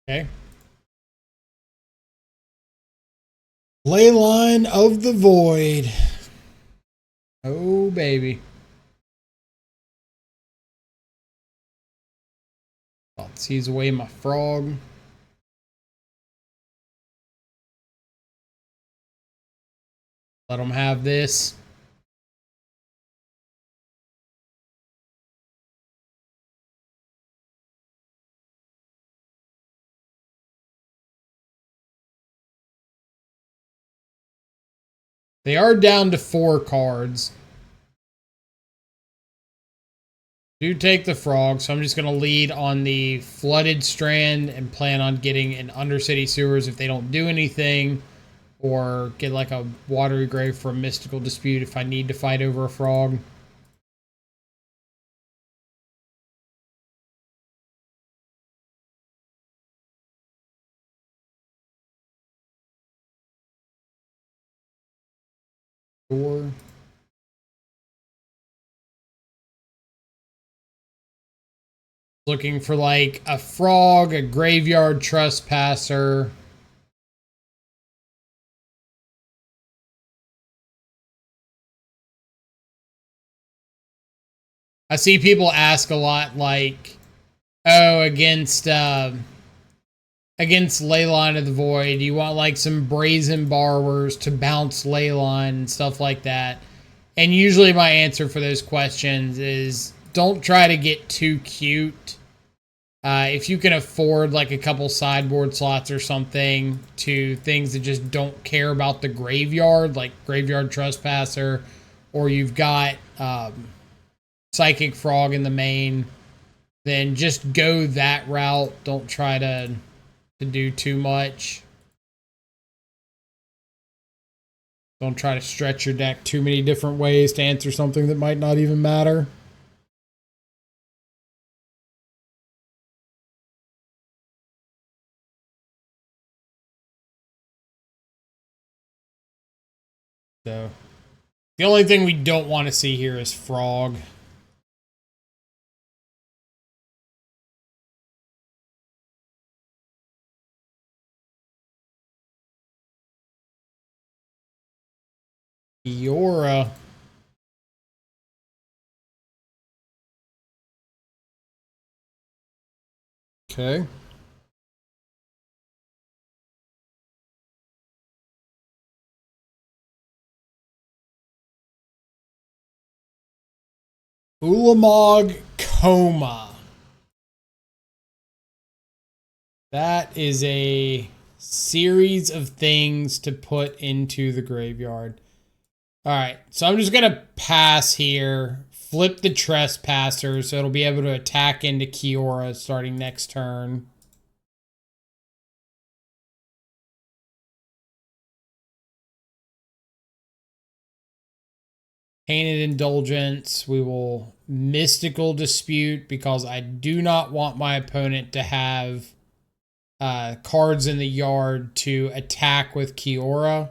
Okay. Leyline of the Void. Oh, baby. I'll seize away my frog. Let them have this. They are down to 4 cards. Do take the frog, so I'm just going to lead on the Flooded Strand and plan on getting an Undercity Sewers if they don't do anything, or get like a Watery Grave for a Mystical Dispute if I need to fight over a frog. Sure. Looking for like a frog, a Graveyard Trespasser. I see people ask a lot like, Oh, against Leyline of the Void, you want like some brazen borrowers to bounce Leyline and stuff like that. And usually my answer for those questions is don't try to get too cute. If you can afford like a couple sideboard slots or something to things that just don't care about the graveyard, like Graveyard Trespasser, or you've got Psychic Frog in the main, then just go that route. Don't try to do too much. Don't try to stretch your deck too many different ways to answer something that might not even matter. So, the only thing we don't want to see here is Frog. Kiora. Okay. Ulamog Coma. That is a series of things to put into the graveyard. All right, so I'm just going to pass here. Flip the Trespasser so it'll be able to attack into Kiora starting next turn. Painted Indulgence. We will Mystical Dispute because I do not want my opponent to have cards in the yard to attack with Kiora.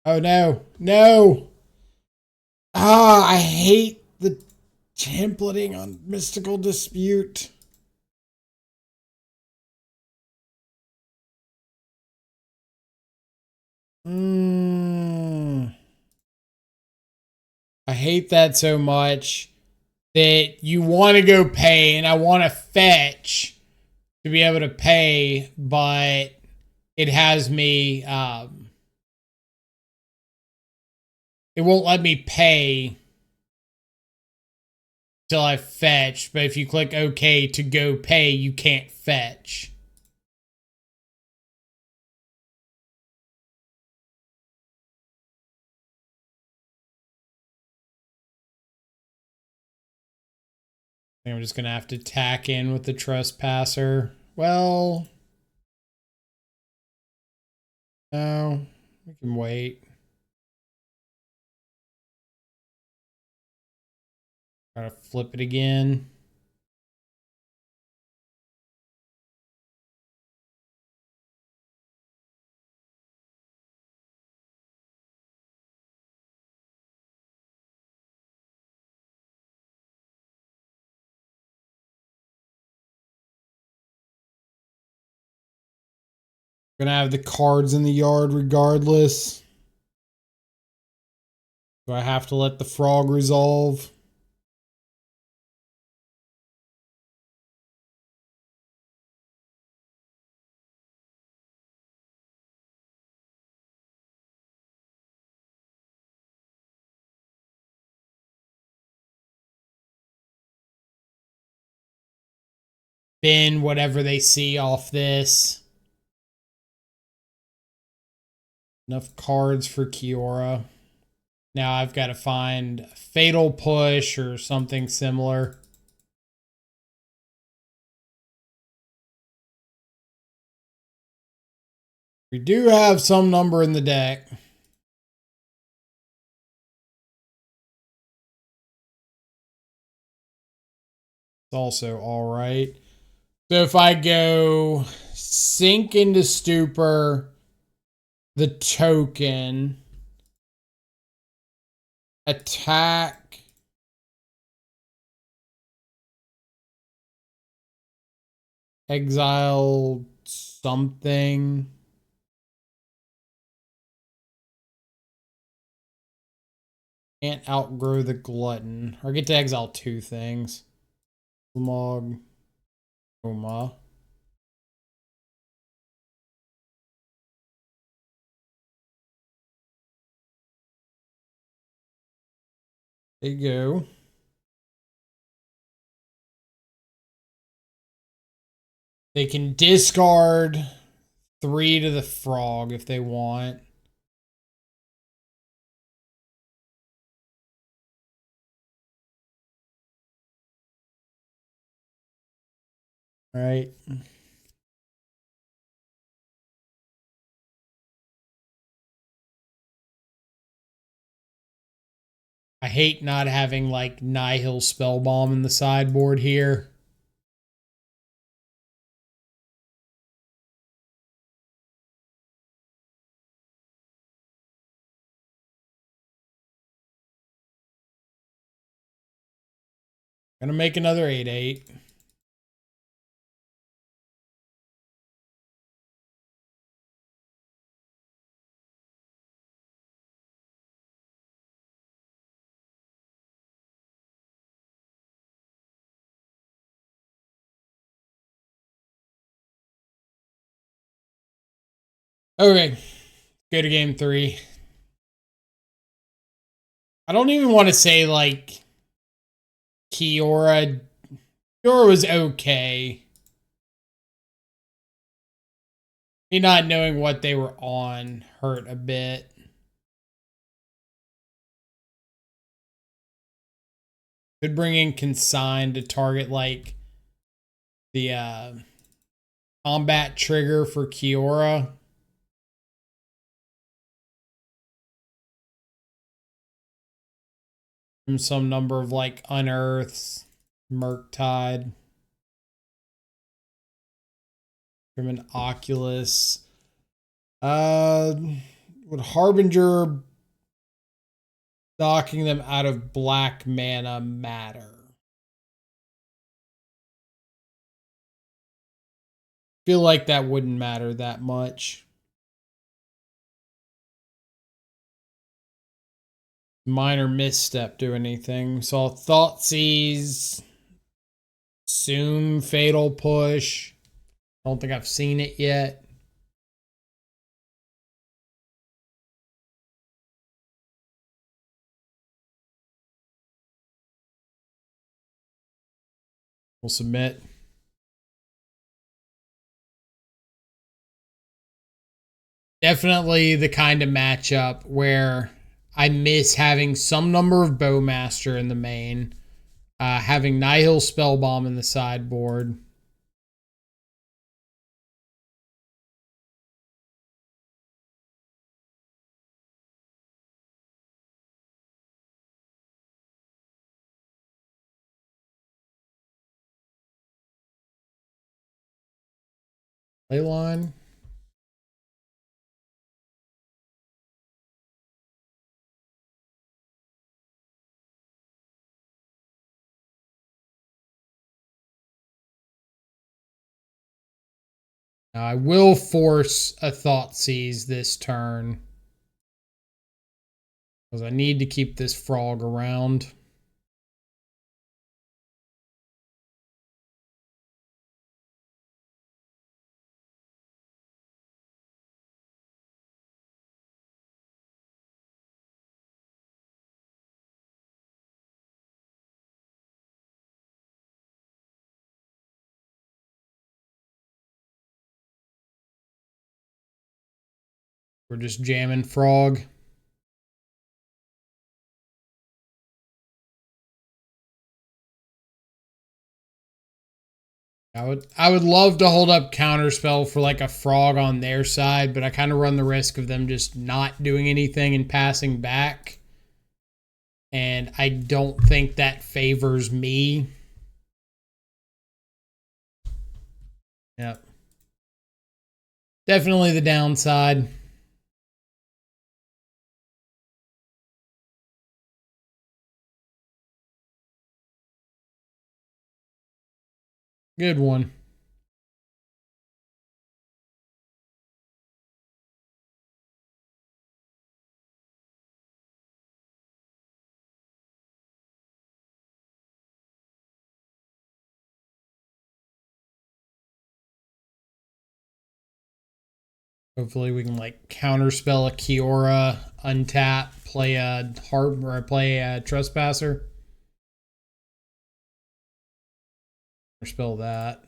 Oh no, no! Ah, I hate the templating on Mystical Dispute. I hate that so much that you want to go pay, and I want to fetch to be able to pay, but it has me, it won't let me pay till I fetch, but if you click OK to go pay, you can't fetch. I think I'm just going to have to tack in with the Trespasser. Well, no, we can wait. Try to flip it again. Gonna have the cards in the yard regardless. Do I have to let the frog resolve? Bin whatever they see off this. Enough cards for Kiora. Now I've got to find Fatal Push or something similar. We do have some number in the deck. It's also all right. So if I go Sink into Stupor, the token, attack, exile something, Can't outgrow the glutton. Or get to exile 2 things. Umog. Uma. There you go. They can discard 3 to the frog if they want. Right. I hate not having like Nihil Spellbomb in the sideboard here. Gonna make another 8/8. Okay, go to game 3. I don't even want to say like Kiora. Kiora was okay. Me not knowing what they were on hurt a bit. Could bring in Consign to target like the combat trigger for Kiora. From some number of like unearths, Murktide. From an Oculus. Would Harbinger knocking them out of black mana matter? Feel like that wouldn't matter that much. Minor misstep do anything. So Thoughtseize. Assume Fatal Push. I don't think I've seen it yet. We'll submit. Definitely the kind of matchup where I miss having some number of Bowmaster in the main, having Nihil Spellbomb in the sideboard. Playline. Now I will force a Thoughtseize this turn, because I need to keep this frog around. We're just jamming frog. I would love to hold up Counterspell for like a frog on their side, but I kind of run the risk of them just not doing anything and passing back. And I don't think that favors me. Yep. Definitely the downside. Good one. Hopefully we can like counterspell a Kiora, untap, play a harp, or play a trespasser. Or spell that.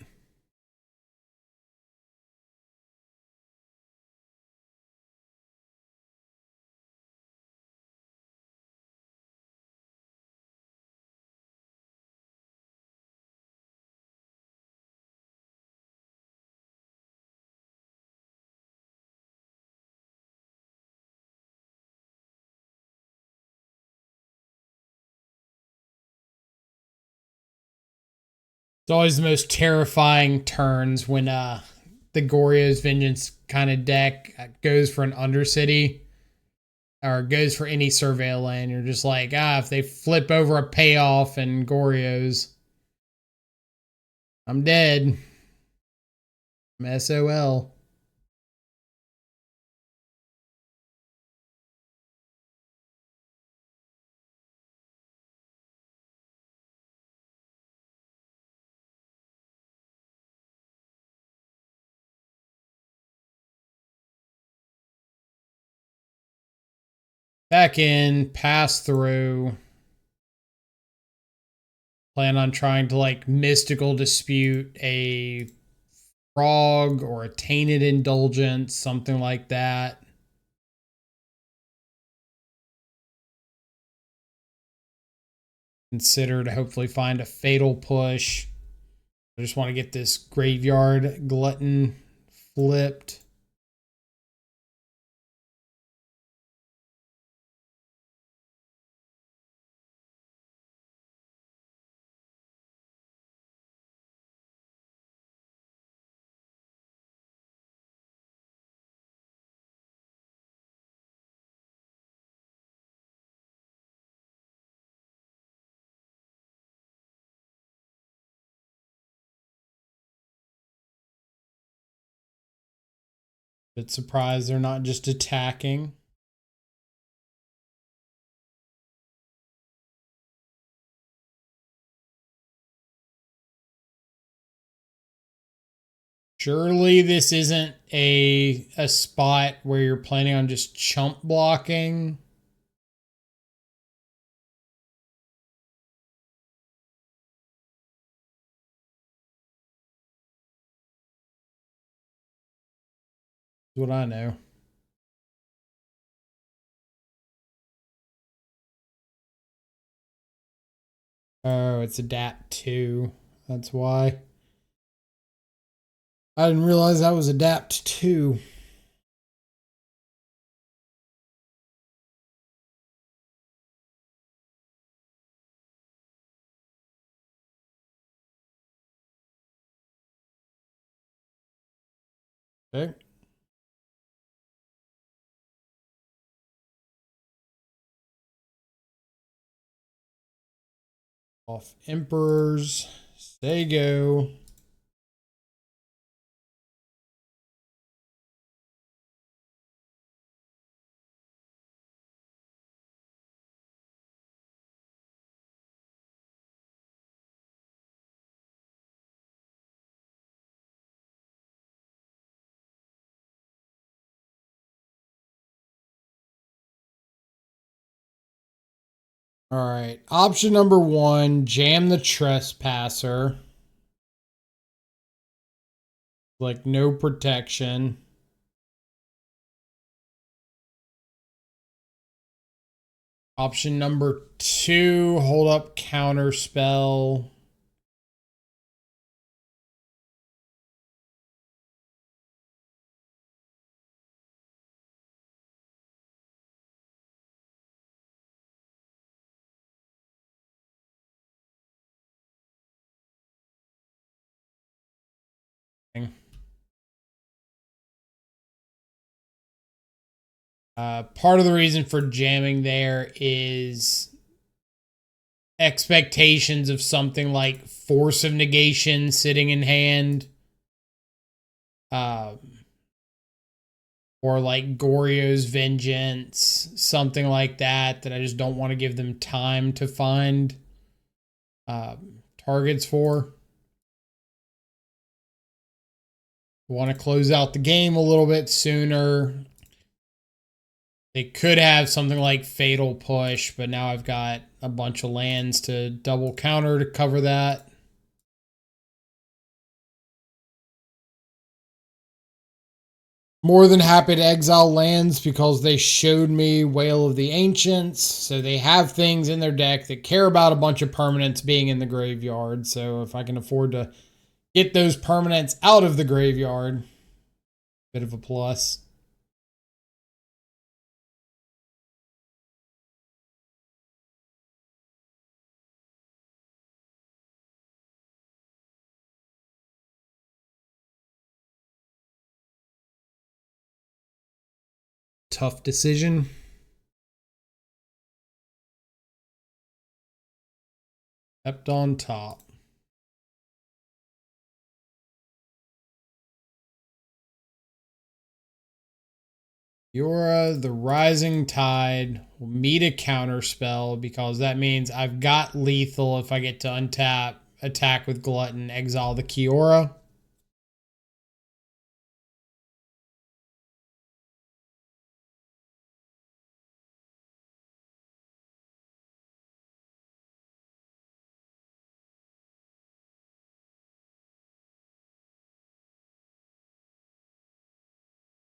It's always the most terrifying turns when the Goryo's Vengeance kind of deck goes for an Undercity or goes for any surveil land. You're just like, if they flip over a payoff and Goryo's, I'm dead. I'm SOL. Back in, pass through. Plan on trying to like mystical dispute a frog or a tainted indulgence, something like that. Consider to hopefully find a fatal push. I just want to get this graveyard glutton flipped. Bit surprised they're not just attacking. Surely this isn't a spot where you're planning on just chump blocking. That's what I know. Oh, it's adapt 2. That's why. I didn't realize that was adapt 2. Okay. Off Emperors. There you go. All right. Option number 1, jam the trespasser. Like no protection. Option number 2, hold up counter spell. Part of the reason for jamming there is expectations of something like Force of Negation sitting in hand. Or like Goryo's Vengeance, something like that I just don't want to give them time to find targets for. Want to close out the game a little bit sooner. They could have something like Fatal Push, but now I've got a bunch of lands to double counter to cover that. More than happy to exile lands because they showed me Wail of the Ancients. So they have things in their deck that care about a bunch of permanents being in the graveyard. So if I can afford to get those permanents out of the graveyard, bit of a plus. Tough decision. Kept on top. Yora, the Rising Tide, will meet a counter spell because that means I've got lethal if I get to untap, attack with Glutton, exile the Kiora.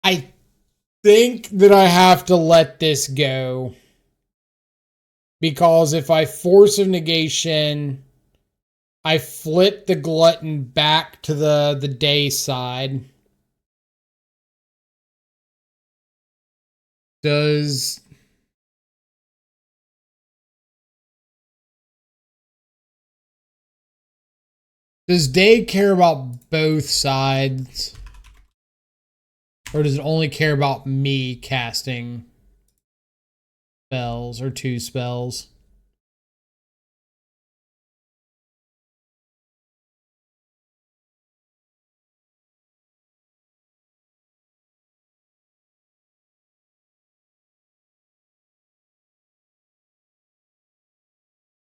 I think that I have to let this go because if I force of negation, I flip the Glutton back to the day side. Does day care about both sides? Or does it only care about me casting spells or 2 spells?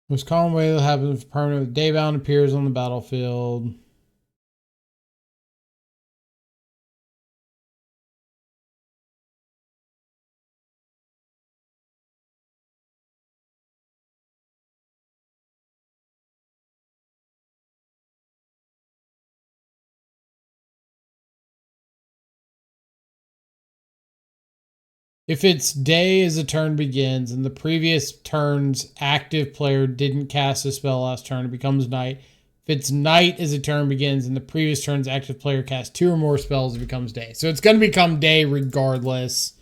Most common way that happens if permanent Daybound appears on the battlefield. If its day as a turn begins and the previous turn's active player didn't cast a spell last turn, it becomes night. If it's night as a turn begins and the previous turn's active player casts 2 or more spells, it becomes day. So it's going to become day regardless.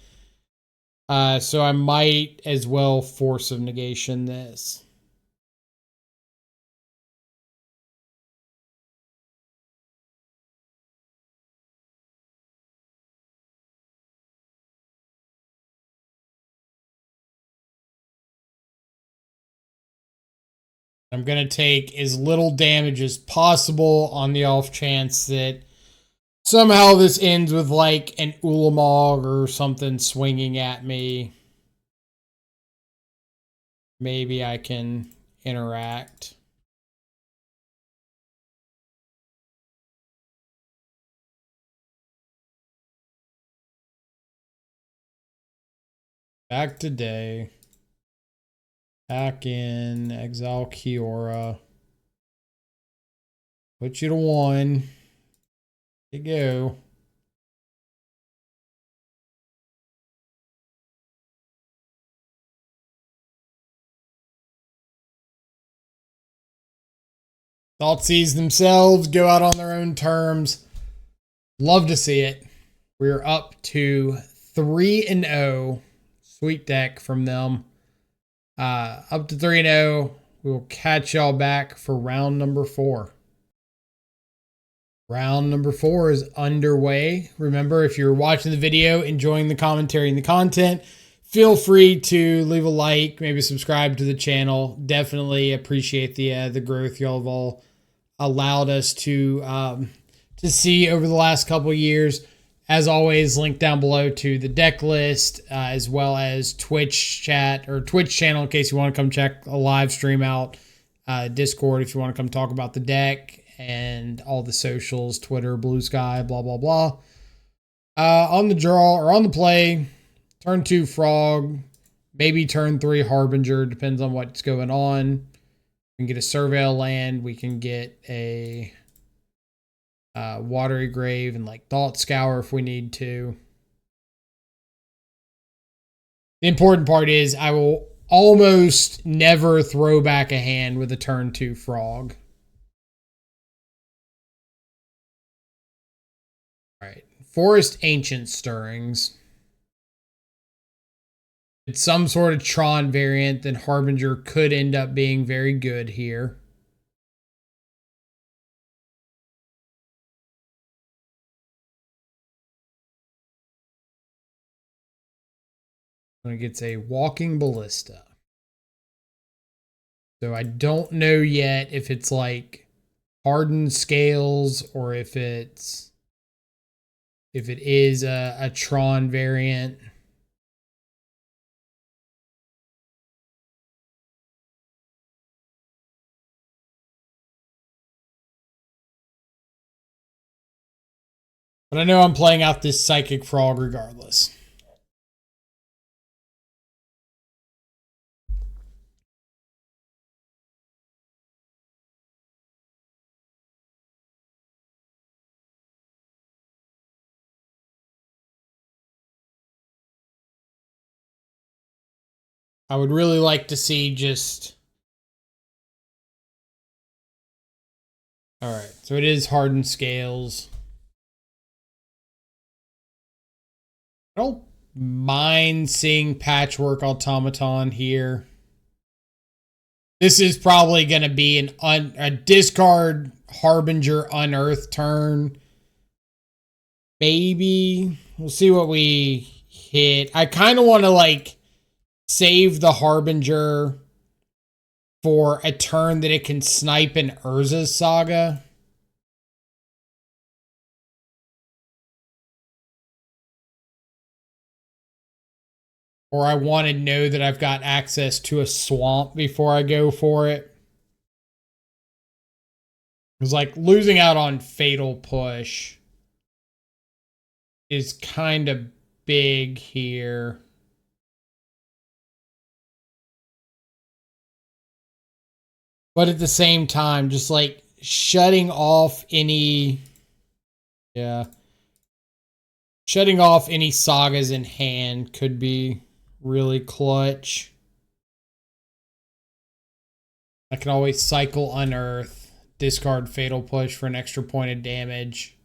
So I might as well force of negation this. I'm going to take as little damage as possible on the off chance that somehow this ends with like an Ulamog or something swinging at me. Maybe I can interact. Back to day. Back in. Exile Kiora. Put you to 1. There you go. Thoughtseize themselves, go out on their own terms. Love to see it. We're up to 3-0. Sweet deck from them. Up to 3-0. We will catch y'all back for round number 4. Round number 4 is underway. Remember, if you're watching the video, enjoying the commentary and the content, feel free to leave a like, maybe subscribe to the channel. Definitely appreciate the growth y'all have all allowed us to see over the last couple of years. As always, link down below to the deck list, as well as Twitch chat or Twitch channel in case you want to come check a live stream out. Discord if you want to come talk about the deck. and all the socials, Twitter, Blue Sky, blah, blah, blah. On the draw or on the play, turn 2 Frog, maybe turn 3 Harbinger, depends on what's going on. We can get a Surveil land, we can get a Watery Grave and like Thought Scour if we need to. The important part is I will almost never throw back a hand with a turn 2 Frog. All right. Forest Ancient Stirrings. It's some sort of Tron variant, then Harbinger could end up being very good here. It gets a Walking Ballista. So I don't know yet if it's like Hardened Scales or if it is a Tron variant. But I know I'm playing out this Psychic Frog regardless. I would really like to see just... Alright, so it is Hardened Scales. I don't mind seeing Patchwork Automaton here. This is probably going to be a discard Harbinger Unearth turn. Maybe. We'll see what we hit. I kind of want to like save the Harbinger for a turn that it can snipe in Urza's Saga. Or I want to know that I've got access to a swamp before I go for it. It's like losing out on Fatal Push is kind of big here. But at the same time, just like shutting off any... Yeah. Shutting off any sagas in hand could be really clutch. I can always cycle Unearth, discard Fatal Push for an extra point of damage.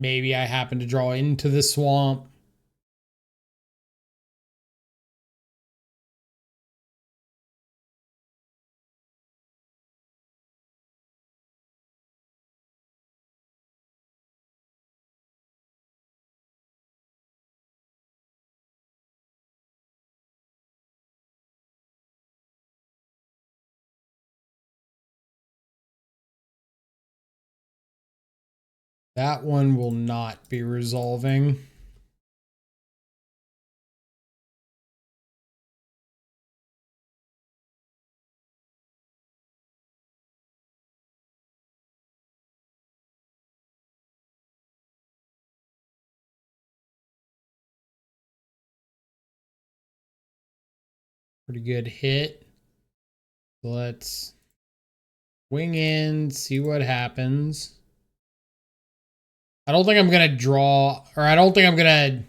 Maybe I happen to draw into the swamp. That one will not be resolving. Pretty good hit. Let's wing in, see what happens. I don't think I'm going to draw, or I don't think I'm going to...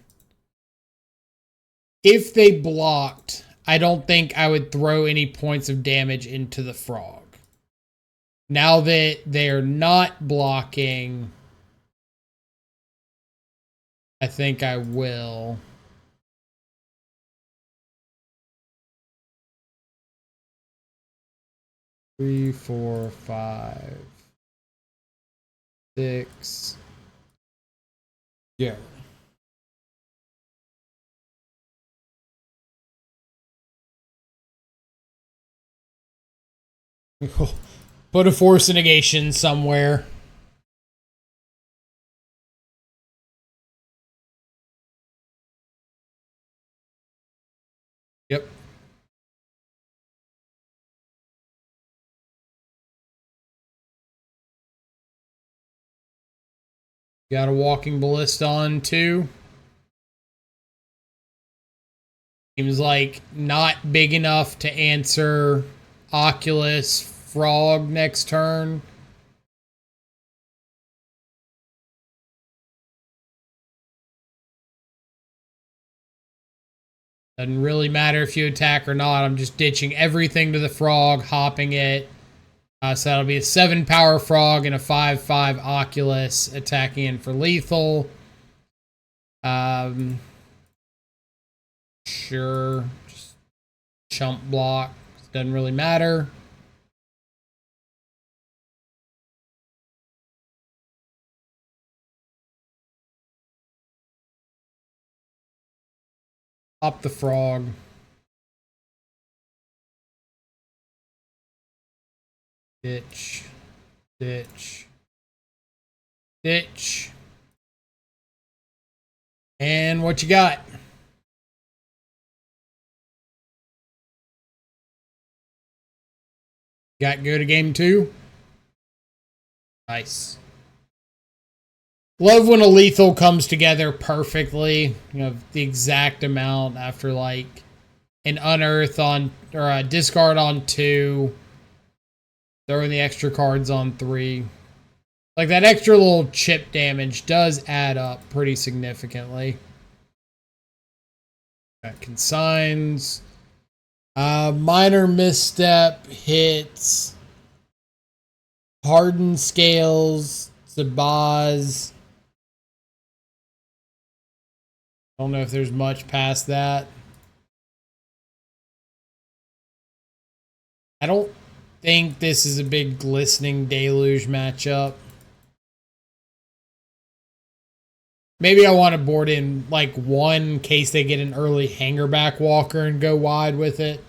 If they blocked, I don't think I would throw any points of damage into the frog. Now that they're not blocking, I think I will. Three, 4, 5, 6. Yeah. Put a force of negation somewhere. Yep. Got a walking ballista on too. Seems like not big enough to answer Oculus Frog next turn. Doesn't really matter if you attack or not. I'm just ditching everything to the frog, hopping it. So that'll be a 7 power frog and a 5/5 Oculus attacking in for lethal. Sure. Just chump block. Doesn't really matter. Hop the frog. Ditch. Ditch. Ditch. And what you got? Got go to game 2? Nice. Love when a lethal comes together perfectly. You know, the exact amount after like an unearth on, or a discard on 2. Throwing the extra cards on 3. Like that extra little chip damage does add up pretty significantly. Got consigns. Minor misstep hits. Hardened scales. Sabaz. I don't know if there's much past that. I don't think this is a big glistening deluge matchup. Maybe I want to board in like one in case they get an early hangerback walker and go wide with it.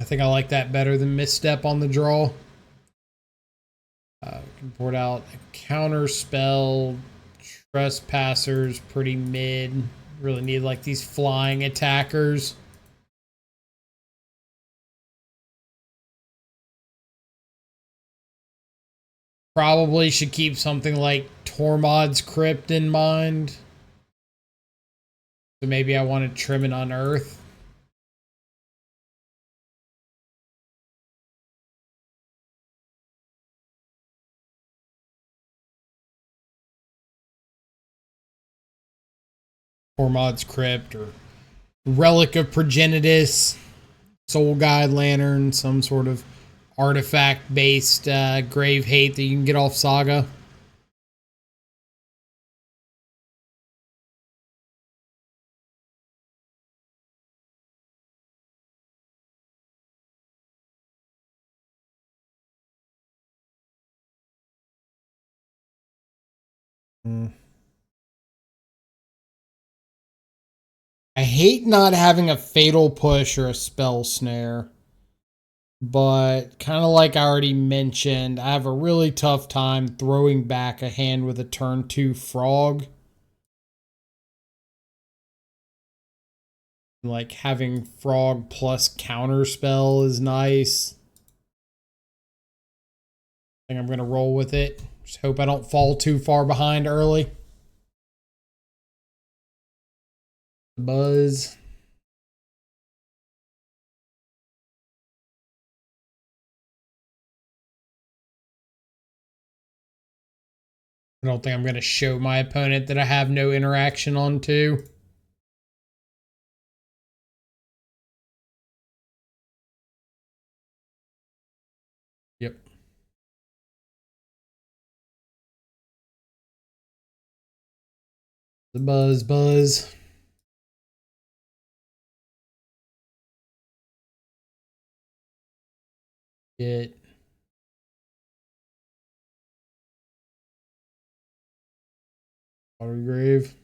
I think I like that better than misstep on the draw. We can board out a counter spell. Trespassers pretty mid. Really need like these flying attackers. Probably should keep something like Tormod's Crypt in mind. So maybe I want to trim and unearth. Tormod's Crypt or Relic of Progenitus, Soul Guide Lantern, some sort of artifact-based grave hate that you can get off Saga. I hate not having a fatal push or a spell snare. But kind of like I already mentioned, I have a really tough time throwing back a hand with a turn 2 frog. Like having frog plus counter spell is nice. I think I'm going to roll with it. Just hope I don't fall too far behind early. Buzz. I don't think I'm going to show my opponent that I have no interaction on 2. Yep. The buzz. Get Autograve.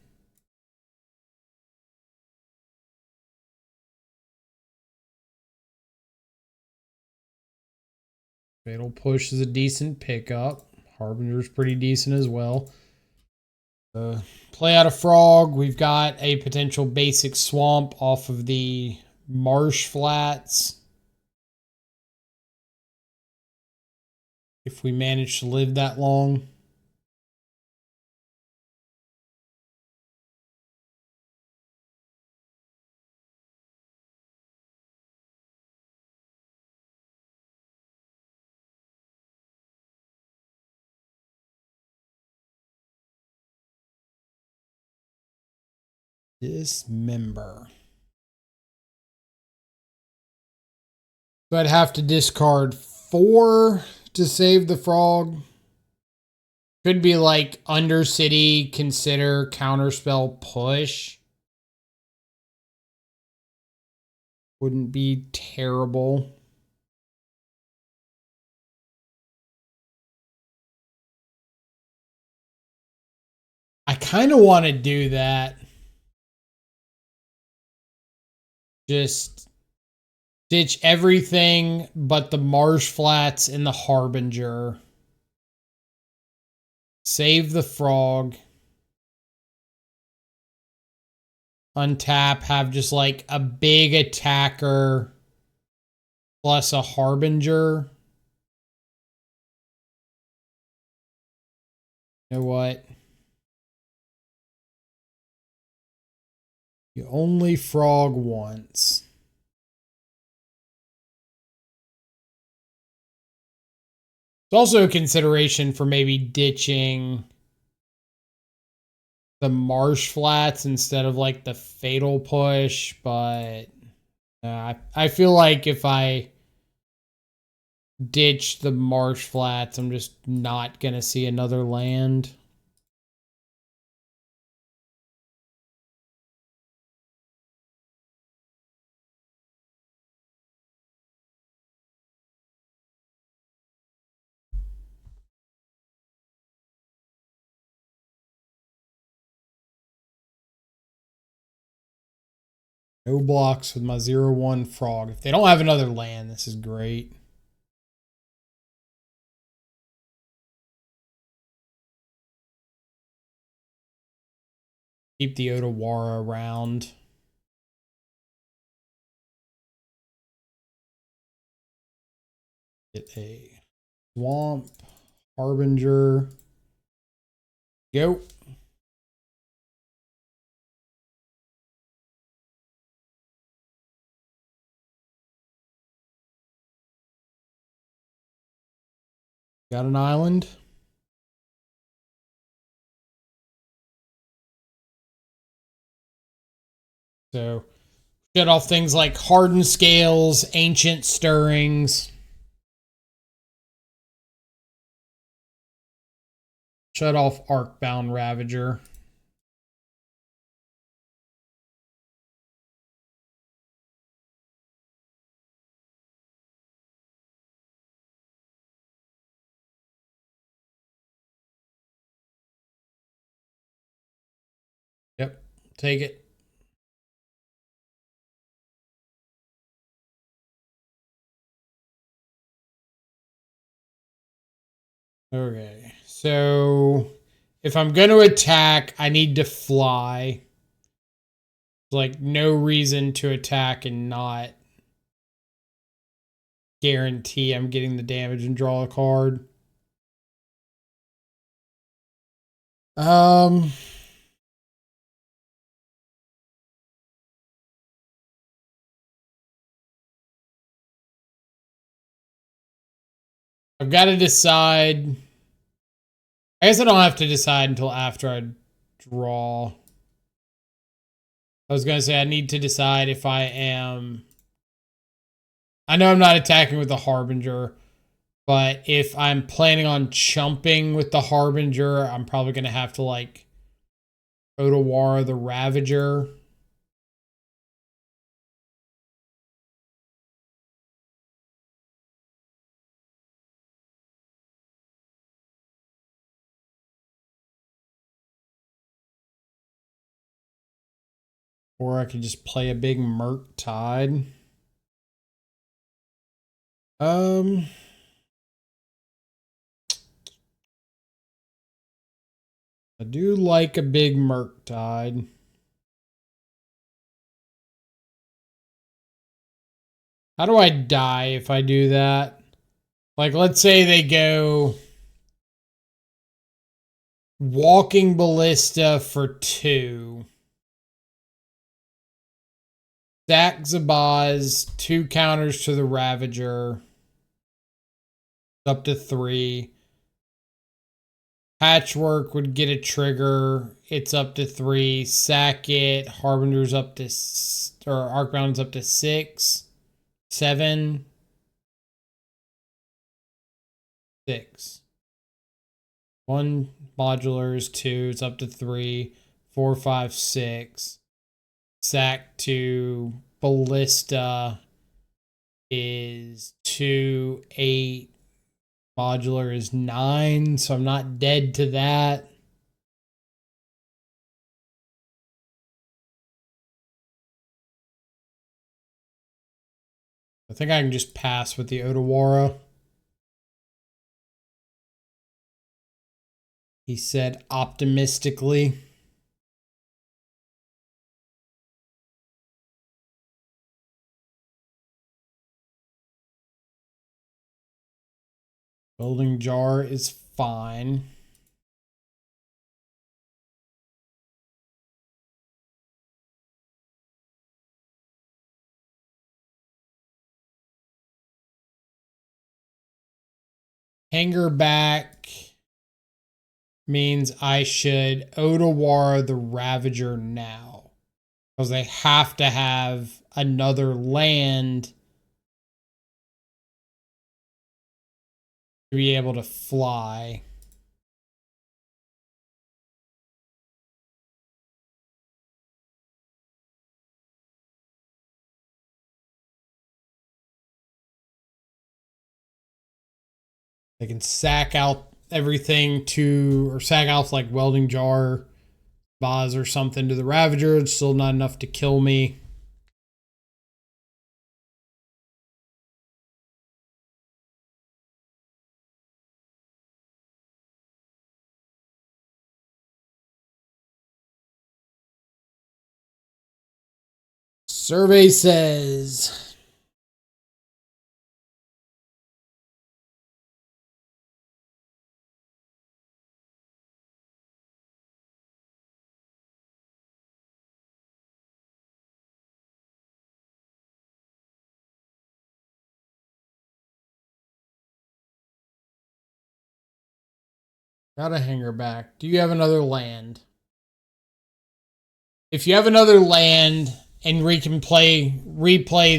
Fatal Push is a decent pickup. Harbinger's pretty decent as well. Play out a frog. We've got a potential basic swamp off of the marsh flats. if we manage to live that long. Dismember. So I'd have to discard 4 to save the frog. Could be like Undercity, consider, counterspell, push. Wouldn't be terrible. I kind of want to do that. Just ditch everything but the Marsh Flats and the Harbinger. Save the frog. Untap, have just like a big attacker plus a Harbinger. You know what? You only frog once. It's also a consideration for maybe ditching the Marsh Flats instead of like the Fatal Push, but I feel like if I ditch the Marsh Flats, I'm just not going to see another land. No blocks with my 0/1 frog. If they don't have another land, this is great. Keep the Otawara around. Get a Swamp, Harbinger. Go. Got an island. So shut off things like Hardened Scales, Ancient Stirrings. Shut off Arcbound Ravager. Yep, take it. Okay, so if I'm going to attack, I need to fly. Like, no reason to attack and not guarantee I'm getting the damage and draw a card. I've got to decide. I guess I don't have to decide until after I draw. I was going to say I need to decide if I am... I know I'm not attacking with the Harbinger, but if I'm planning on chumping with the Harbinger, I'm probably going to have to, like, Otawara the Ravager. Or I could just play a big Murktide. I do like a big Murktide. How do I die if I do that? Like, let's say they go Walking Ballista for 2. Stack Zabaz, 2 counters to the Ravager. Up to 3. Patchwork would get a trigger. It's up to 3. Sack it. Harbinger's up to... or Arcbound's up to 6. 7. 6. 1 modulars, 2. It's up to 3. 4, 5, 6. Sack to Ballista is 2, 8. Modular is 9, so I'm not dead to that. I think I can just pass with the Otawara. He said optimistically. Building Jar is fine. Hanger back means I should Otawara the Ravager now. Because they have to have another land to be able to fly. They can sack out everything to, or sack out like Welding Jar, Boz or something to the Ravager. It's still not enough to kill me. Survey says gotta hanger back. Do you have another land? If you have another land and we can replay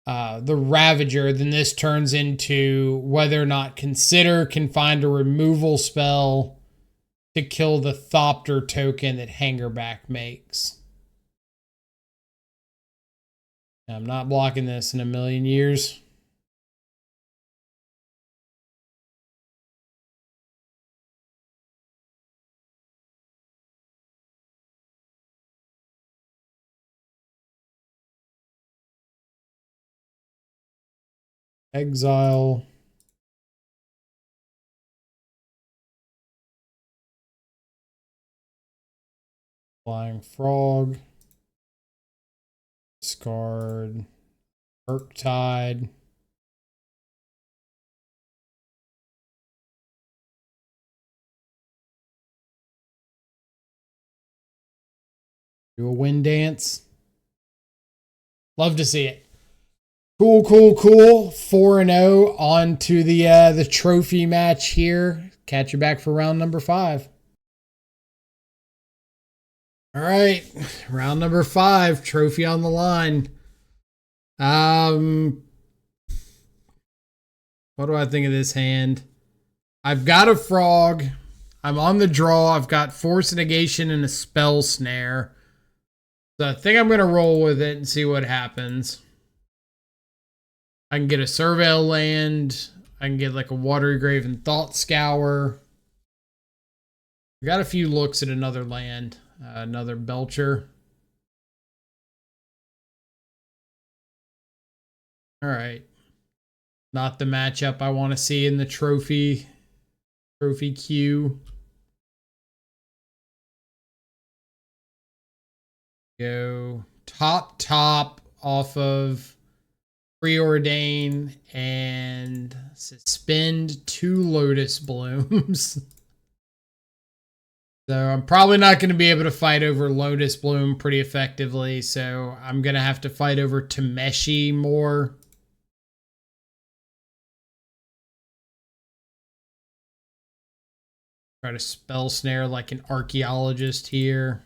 the Ravager, then this turns into whether or not Consider can find a removal spell to kill the Thopter token that Hangerback makes. I'm not blocking this in a million years. Exile. Flying Frog. Discard. Murktide. Do a wind dance. Love to see it. Cool, cool, cool. 4-0 on to the trophy match here. Catch you back for round number 5. All right, round number 5, trophy on the line. What do I think of this hand? I've got a frog. I'm on the draw. I've got Force Negation and a Spell Snare. So I think I'm going to roll with it and see what happens. I can get a Surveil land. I can get like a Watery Grave and Thought Scour. We got a few looks at another land. Another Belcher. All right. Not the matchup I want to see in the trophy queue. Go top off of preordain, and suspend 2 Lotus Blooms. So I'm probably not going to be able to fight over Lotus Bloom pretty effectively, so I'm going to have to fight over Tameshi more. Try to spell snare like an archaeologist here.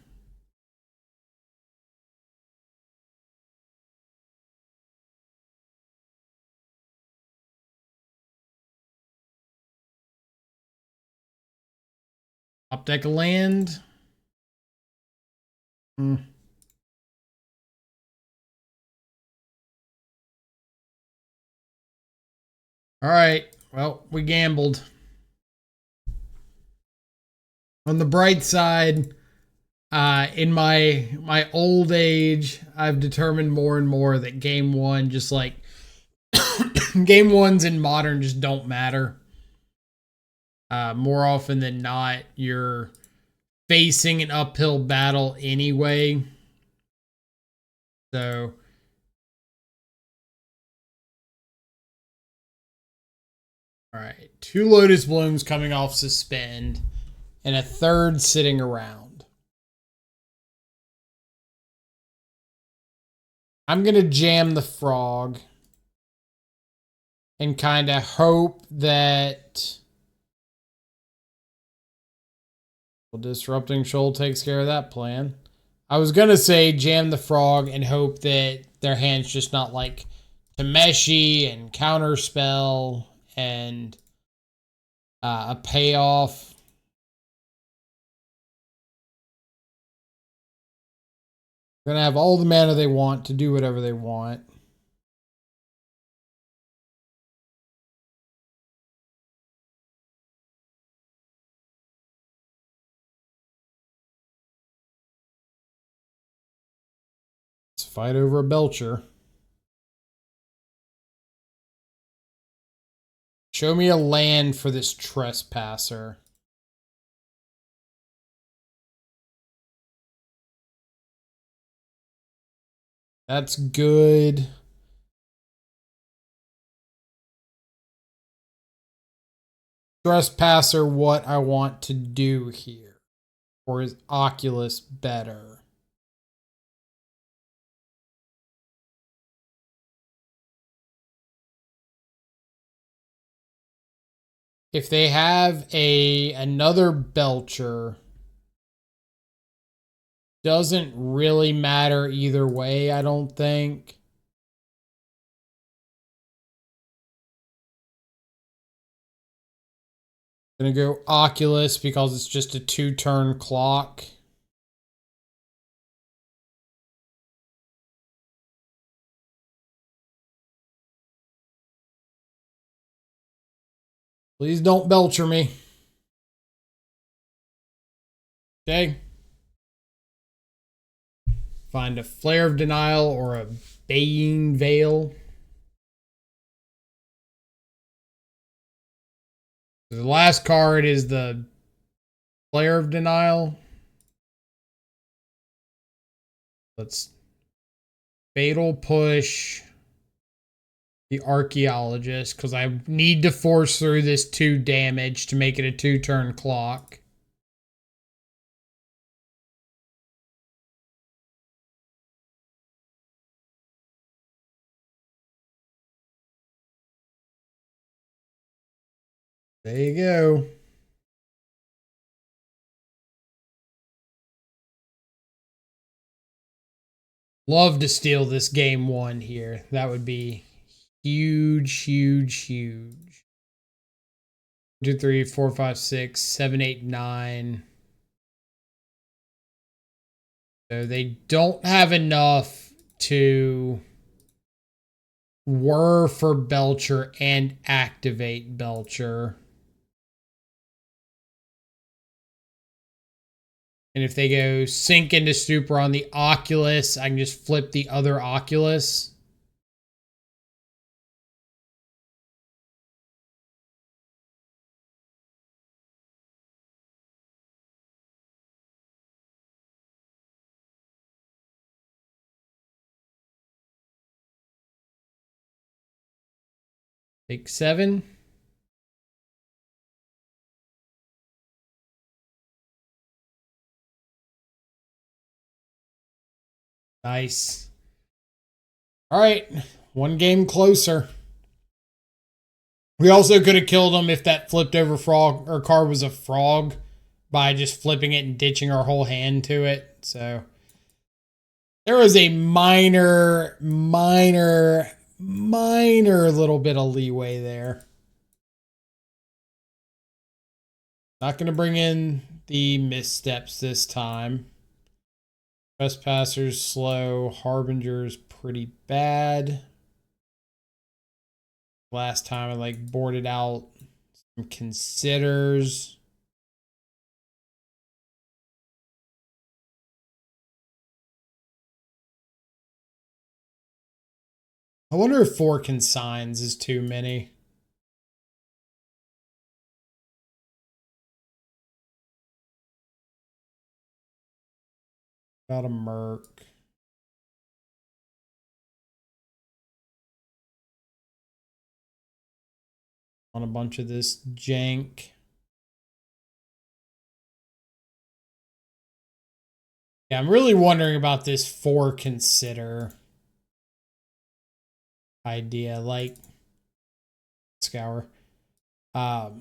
Top deck a land. All right. Well, we gambled. On the bright side, in my old age, I've determined more and more that game one, just like game ones in modern, just don't matter. More often than not, you're facing an uphill battle anyway. So, all right, 2 Lotus Blooms coming off suspend, and a 3rd sitting around. I'm gonna jam the frog and kind of hope that Disrupting Shoal takes care of that plan. I was gonna say jam the frog and hope that their hand's just not like Tameshi and Counterspell and a payoff. They're gonna have all the mana they want to do whatever they want. Let's fight over a Belcher. Show me a land for this Trespasser. That's good. Trespasser what I want to do here. Or is Oculus better? If they have another Belcher, doesn't really matter either way, I don't think. Gonna go Oculus because it's just a 2-turn clock. Please don't Belcher me. Okay. Find a Flare of Denial or a Baying Veil. The last card is the Flare of Denial. Let's Fatal Push the Archaeologist because I need to force through this 2 damage to make it a 2-turn clock. There you go. Love to steal this game 1 here. That would be huge, huge, huge. 2, 3, 4, 5, 6, 7, 8, 9. So they don't have enough to whir for Belcher and activate Belcher. And if they go Sink into Stupor on the Oculus, I can just flip the other Oculus. Take 7. Nice. All right, 1 game closer. We also could have killed him if that flipped over frog or card was a frog by just flipping it and ditching our whole hand to it. So there was a minor little bit of leeway there. Not going to bring in the missteps this time. Trespassers slow. Harbinger's pretty bad. Last time I like boarded out some considers. I wonder if 4 consigns is too many. Got a Merc. On a bunch of this jank. Yeah, I'm really wondering about this 4 consider idea, like scour. Or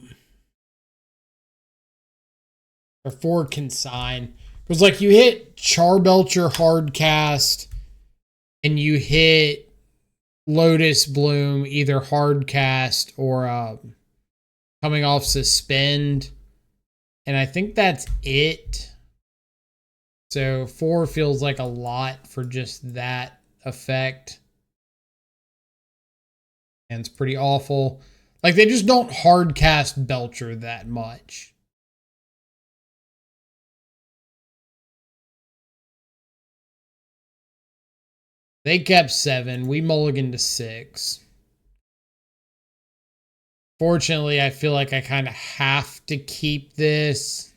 4 consign. Because like you hit Belcher hardcast and you hit Lotus Bloom, either hardcast or coming off suspend. And I think that's it. So 4 feels like a lot for just that effect. And it's pretty awful. Like they just don't hardcast Belcher that much. They kept 7. We mulliganed to 6. Fortunately, I feel like I kind of have to keep this.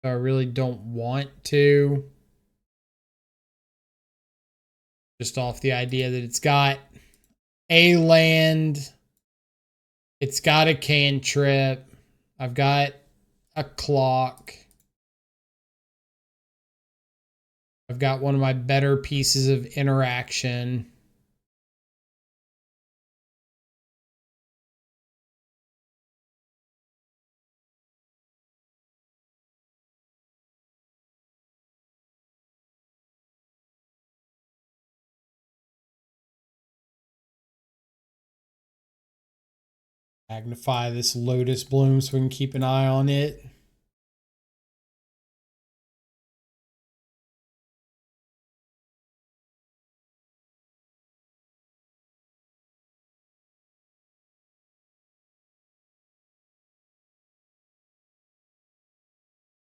I really don't want to. Just off the idea that it's got a land. It's got a cantrip. I've got a clock. I've got one of my better pieces of interaction. Magnify this Lotus Bloom so we can keep an eye on it.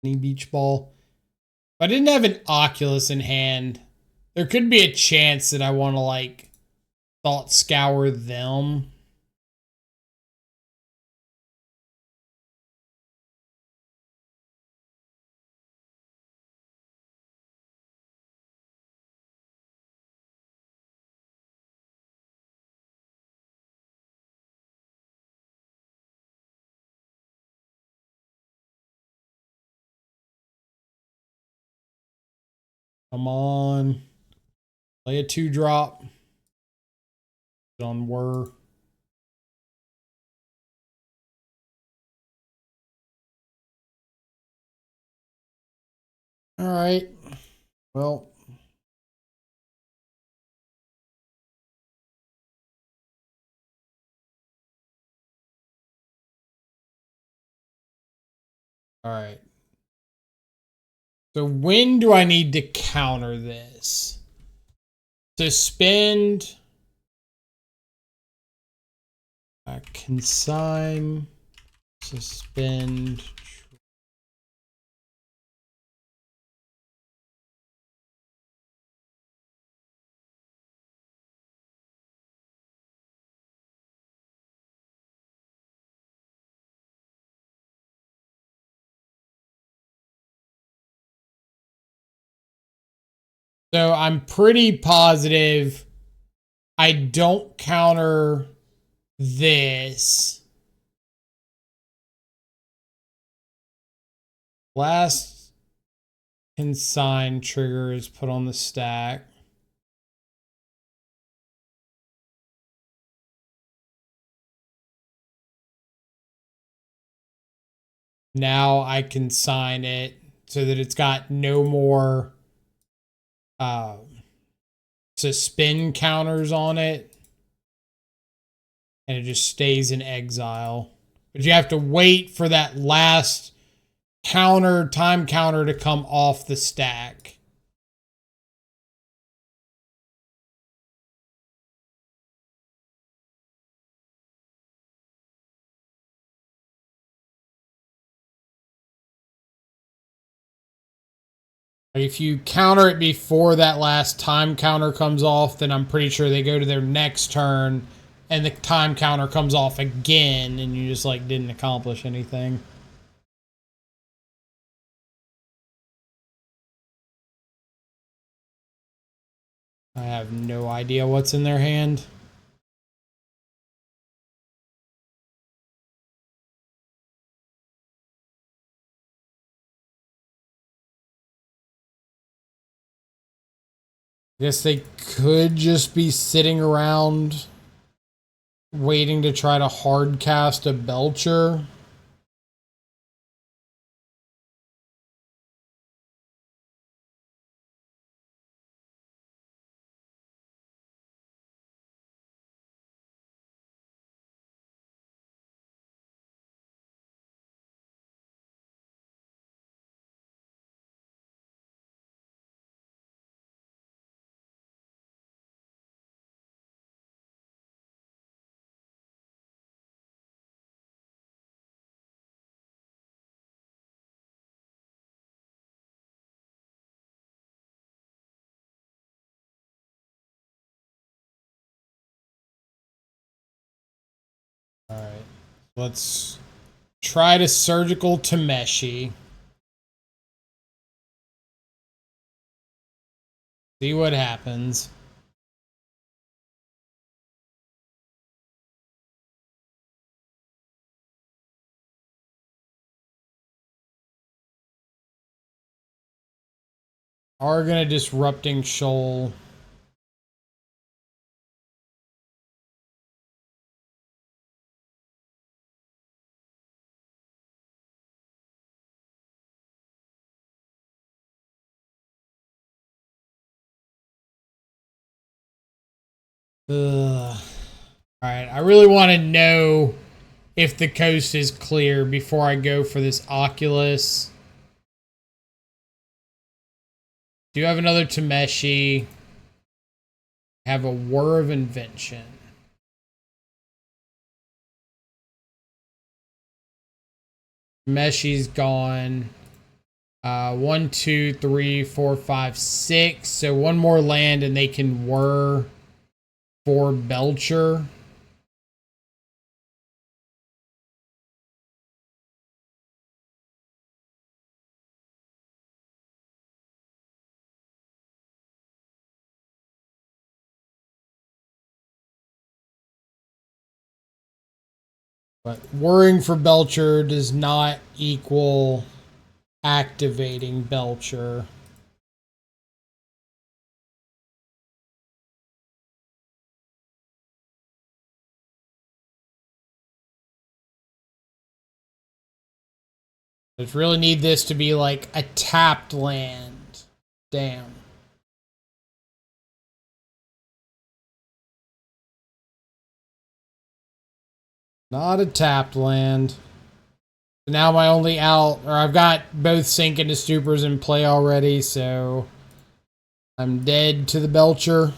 Beach ball. If I didn't have an Oculus in hand, there could be a chance that I want to like thought scour them. Come on. Play a 2-drop. On were. All right. Well. All right. So when do I need to counter this? Suspend. Consign. Suspend. So I'm pretty positive I don't counter this. Last consign trigger is put on the stack. Now I can sign it so that it's got no more suspend counters on it. And it just stays in exile. But you have to wait for that last time counter to come off the stack. If you counter it before that last time counter comes off, then I'm pretty sure they go to their next turn and the time counter comes off again and you just like didn't accomplish anything. I have no idea what's in their hand. I guess they could just be sitting around waiting to try to hard cast a Belcher. All right, let's try to surgical Tameshi. See what happens. Are gonna disrupting shoal. Ugh. Alright, I really want to know if the coast is clear before I go for this Oculus. Do you have another Tameshi? Have a Whir of Invention. Meshi's gone. 1, 2, 3, 4, 5, 6. So one more land and they can Whir for Belcher. But Whirring for Belcher does not equal activating Belcher. I just really need this to be like a tapped land. Damn. Not a tapped land. Now my only out, or I've got both Sink into Stupors in play already, so I'm dead to the Belcher.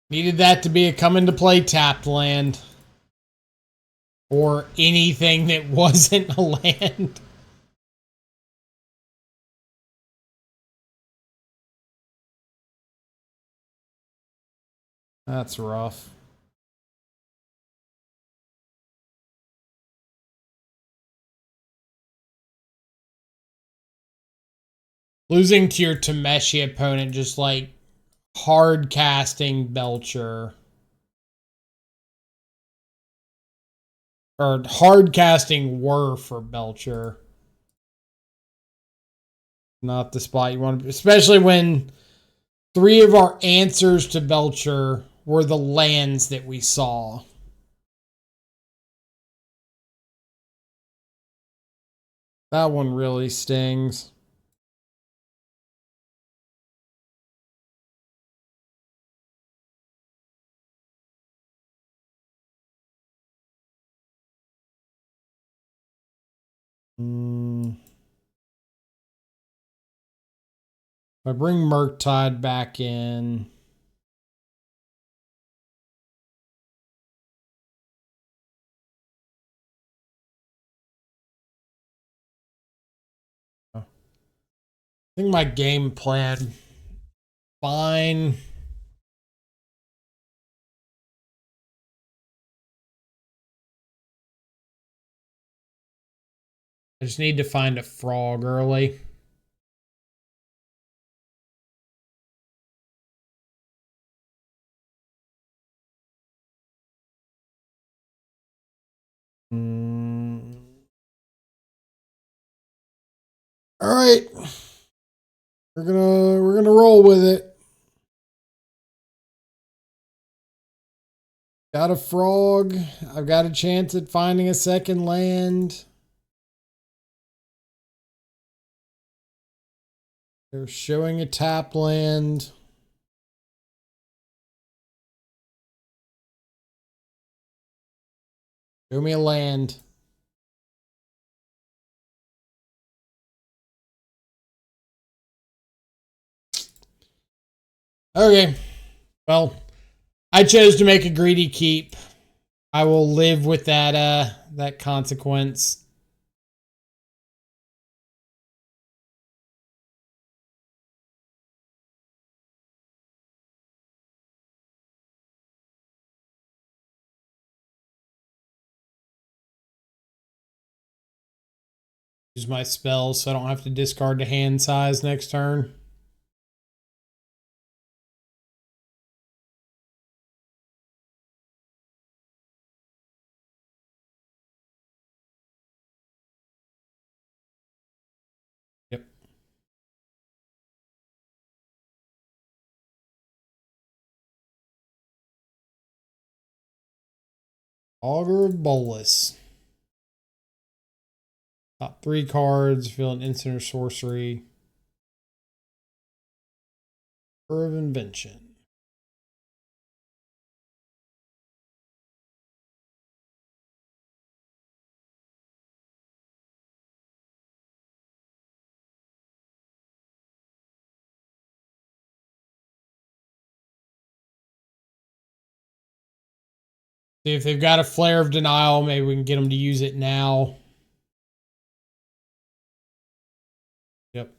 Needed that to be a come into play tapped land. Or anything that wasn't a land. That's rough. Losing to your Tameshi opponent, just like hard casting Belcher. Or hard casting Were for Belcher. Not the spot you want to, especially when 3 of our answers to Belcher were the lands that we saw. That one really stings. If I bring Murktide back in. I think my game plan, fine. I just need to find a frog early. All right. We're gonna roll with it. Got a frog. I've got a chance at finding a second land. They're showing a tap land. Show me a land. Okay. Well, I chose to make a greedy keep. I will live with that consequence. Use my spells so I don't have to discard the hand size next turn. Yep. Augur of Boros. Top 3 cards, feel an instant or sorcery. Of Invention. See if they've got a Flare of Denial, maybe we can get them to use it now. Yep.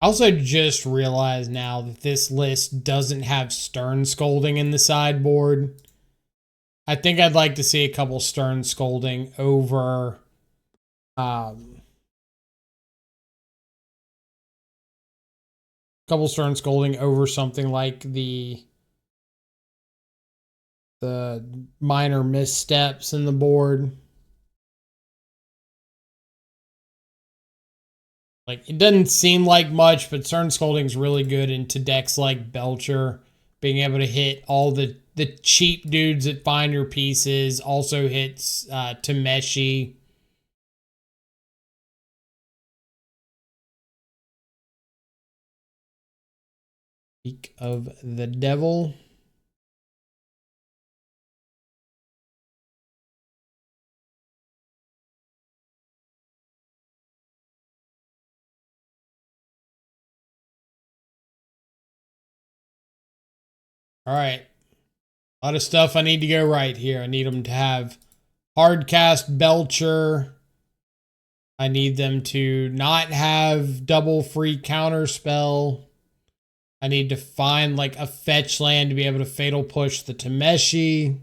I also just realized now that this list doesn't have Stern Scolding in the sideboard. I think I'd like to see a couple Stern Scolding over something like the minor missteps in the board. Like, it doesn't seem like much, but Stern Scolding's really good into decks like Belcher. Being able to hit all the cheap dudes that find your pieces. Also hits Tameshi. Speak of the Devil. All right. A lot of stuff I need to go right here. I need them to have hard cast Belcher. I need them to not have double free counter spell. I need to find like a fetch land to be able to fatal push the Tameshi.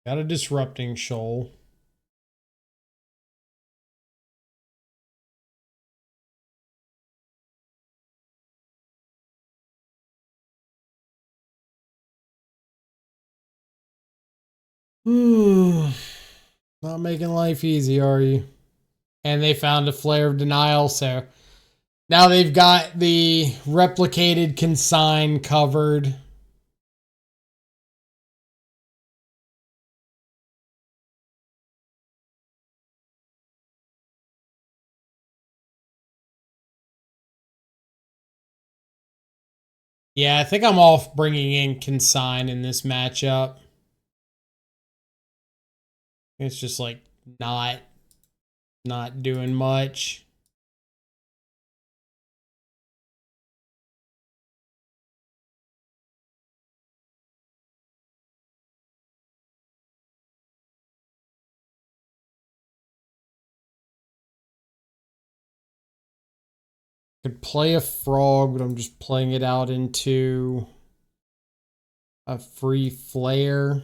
Got a disrupting shoal. Not making life easy, are you? And they found a flare of denial, so now they've got the replicated consign covered. Yeah, I think I'm off bringing in consign in this matchup. It's just like not doing much. Could play a frog, but I'm just playing it out into a free flare.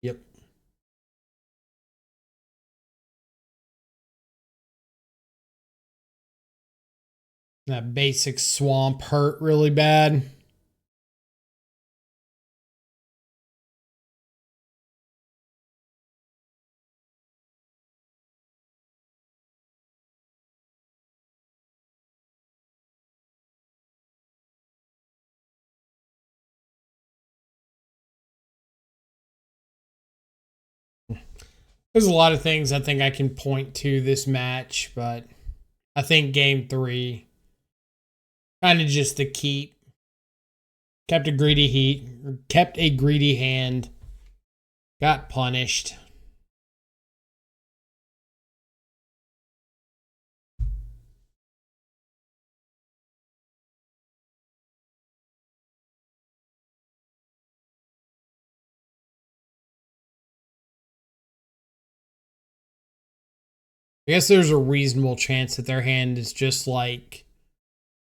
Yep. That basic swamp hurt really bad. There's a lot of things I think I can point to this match, but I think game 3 kind of just the keep. Kept a greedy hand. Got punished. I guess there's a reasonable chance that their hand is just like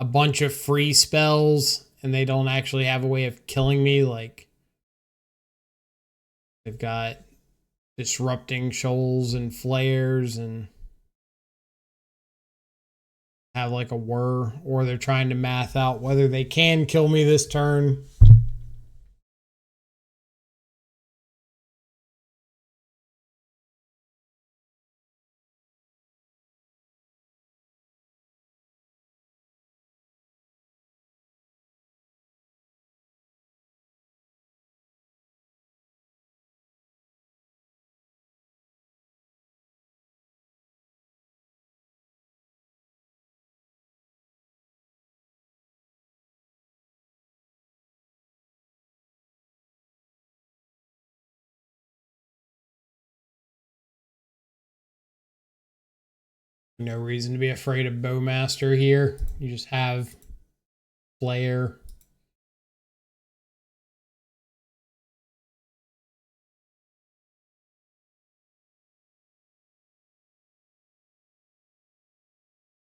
a bunch of free spells and they don't actually have a way of killing me. Like they've got disrupting shoals and flares and have like a whir, or they're trying to math out whether they can kill me this turn. No reason to be afraid of Bowmaster here. You just have flare.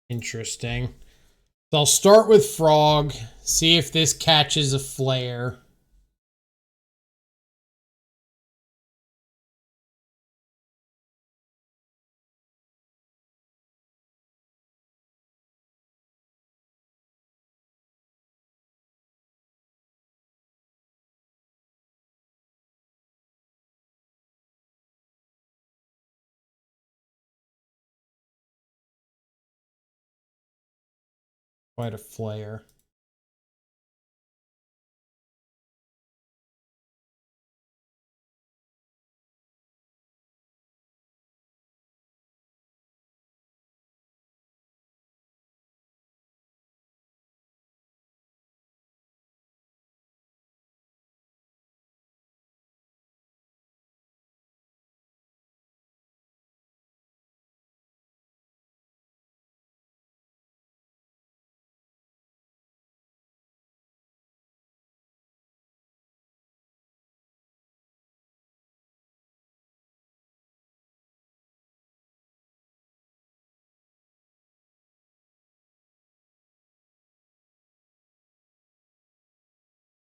Interesting. So I'll start with Frog, see if this catches a flare. Quite a flare.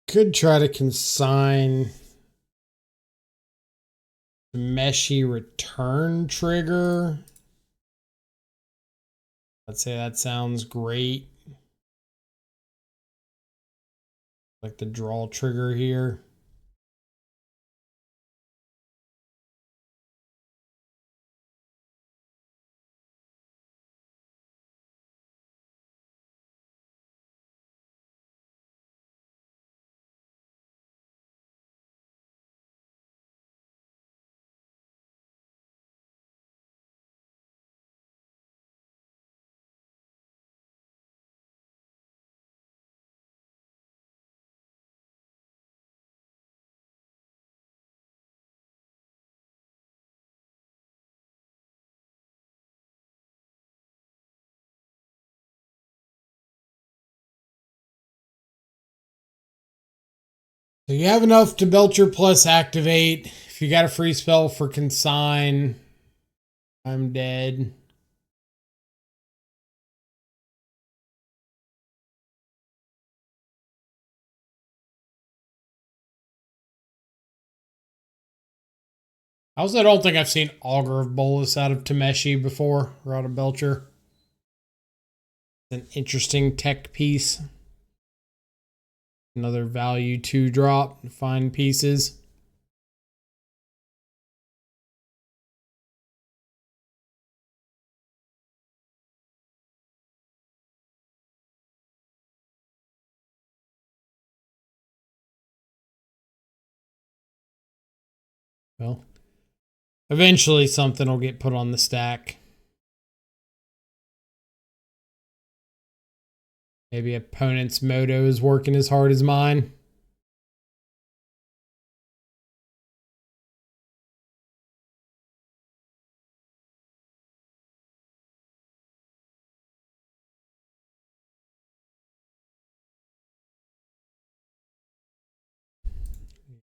Could try to consign the meshy return trigger. Let's say that sounds great. Like the draw trigger here. So you have enough to Belcher plus activate. If you got a free spell for consign, I'm dead. I also don't think I've seen Augur of Bolus out of Tameshi before, or out of Belcher. An interesting tech piece. Another value 2 drop, find pieces. Well, eventually something will get put on the stack. Maybe opponent's moto is working as hard as mine.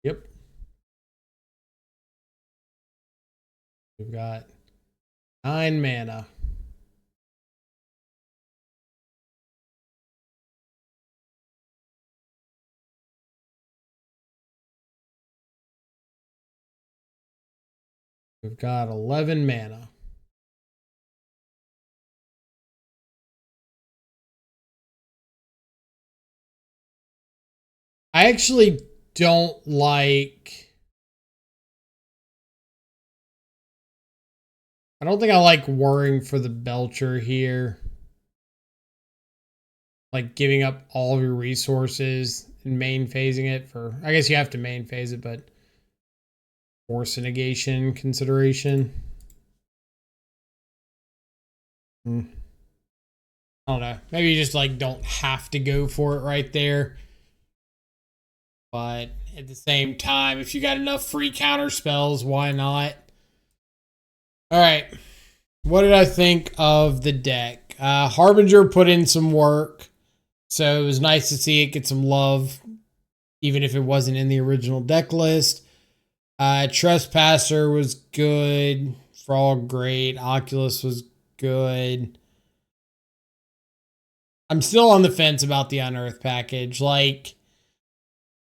Yep. We've got 9 mana. We've got 11 mana. I actually don't like... I don't think I like worrying for the Belcher here. Like giving up all of your resources and main phasing it for... I guess you have to main phase it, but... Force a negation consideration. I don't know. Maybe you just like don't have to go for it right there. But at the same time, if you got enough free counter spells, why not? All right. What did I think of the deck? Harbinger put in some work. So it was nice to see it get some love, even if it wasn't in the original deck list. Trespasser was good. Frog, great. Oculus was good. I'm still on the fence about the Unearth package. Like,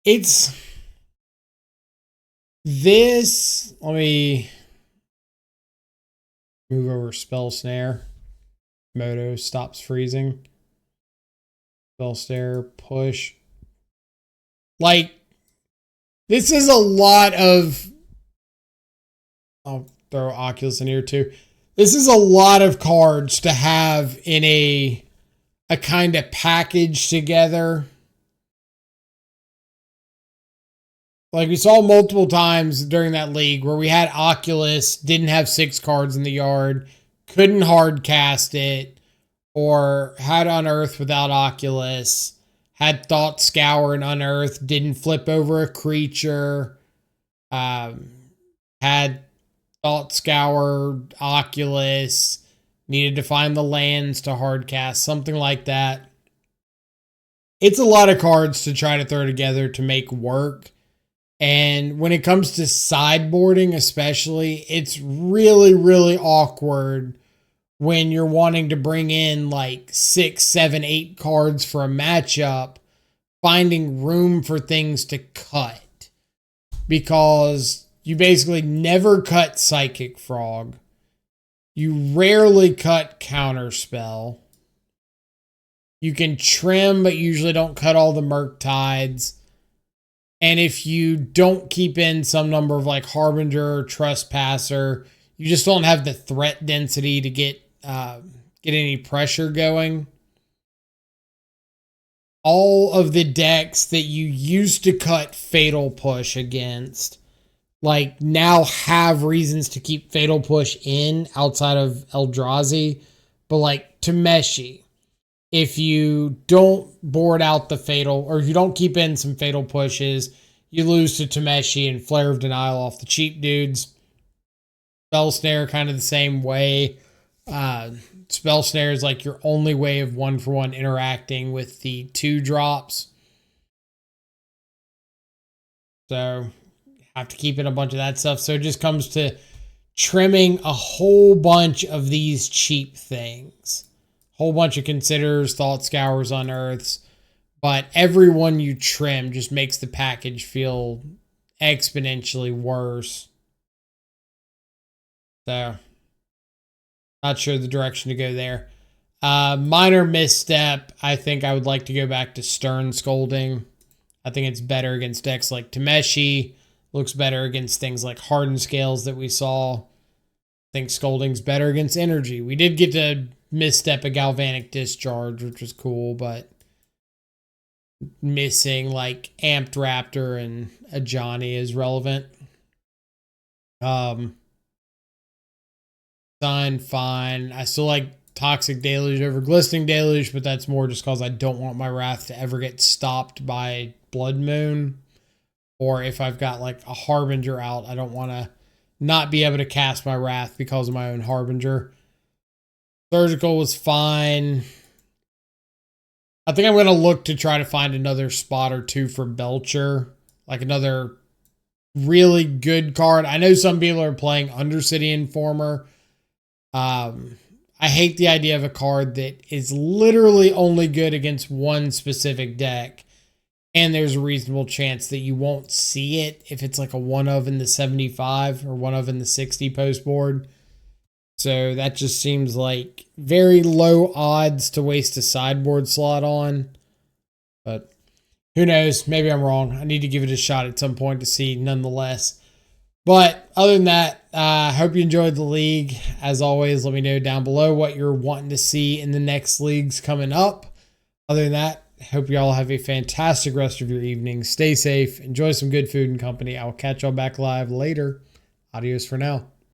it's this. Let me move over Spell Snare. Moto stops freezing. Spell Snare, push. Like, this is a lot of. I'll throw Oculus in here too. This is a lot of cards to have in a kind of package together. Like we saw multiple times during that league where we had Oculus, didn't have 6 cards in the yard, couldn't hard cast it, or had Unearth without Oculus, had Thought Scour and Unearth, didn't flip over a creature, had Thought Scour, Oculus, needed to find the lands to hard cast, something like that. It's a lot of cards to try to throw together to make work. And when it comes to sideboarding especially, it's really, really awkward when you're wanting to bring in like 6, 7, 8 cards for a matchup, finding room for things to cut. Because you basically never cut Psychic Frog. You rarely cut Counterspell. You can trim, but usually don't cut all the Murktides. And if you don't keep in some number of like Harbinger or Trespasser, you just don't have the threat density to get any pressure going. All of the decks that you used to cut Fatal Push against, like, now have reasons to keep Fatal Push in outside of Eldrazi. But like Tameshi, if you don't board out the Fatal, or if you don't keep in some Fatal Pushes, you lose to Tameshi and Flare of Denial off the cheap dudes. Spell Snare kind of the same way. Spell Snare is like your only way of 1-for-1 interacting with the 2 drops. So have to keep in a bunch of that stuff. So it just comes to trimming a whole bunch of these cheap things. Whole bunch of Considers, Thought Scours, Unearths. But every one you trim just makes the package feel exponentially worse. So, not sure the direction to go there. Minor misstep. I think I would like to go back to Stern Scolding. I think it's better against decks like Tameshi. Looks better against things like Hardened Scales that we saw. I think Scolding's better against Energy. We did get to misstep a Galvanic Discharge, which was cool, but missing like Amped Raptor and a Johnny is relevant. Sun, fine. I still like Toxic Deluge over Glistening Deluge, but that's more just because I don't want my Wrath to ever get stopped by Blood Moon. Or if I've got like a Harbinger out, I don't want to not be able to cast my Wrath because of my own Harbinger. Surgical was fine. I think I'm going to look to try to find another spot or two for Belcher. Like another really good card. I know some people are playing Undercity Informer. I hate the idea of a card that is literally only good against one specific deck. And there's a reasonable chance that you won't see it if it's like a 1 of in the 75 or 1 of in the 60 post board. So that just seems like very low odds to waste a sideboard slot on. But who knows? Maybe I'm wrong. I need to give it a shot at some point to see nonetheless. But other than that, I hope you enjoyed the league. As always, let me know down below what you're wanting to see in the next leagues coming up. Other than that, hope you all have a fantastic rest of your evening. Stay safe. Enjoy some good food and company. I'll catch y'all back live later. Adios for now.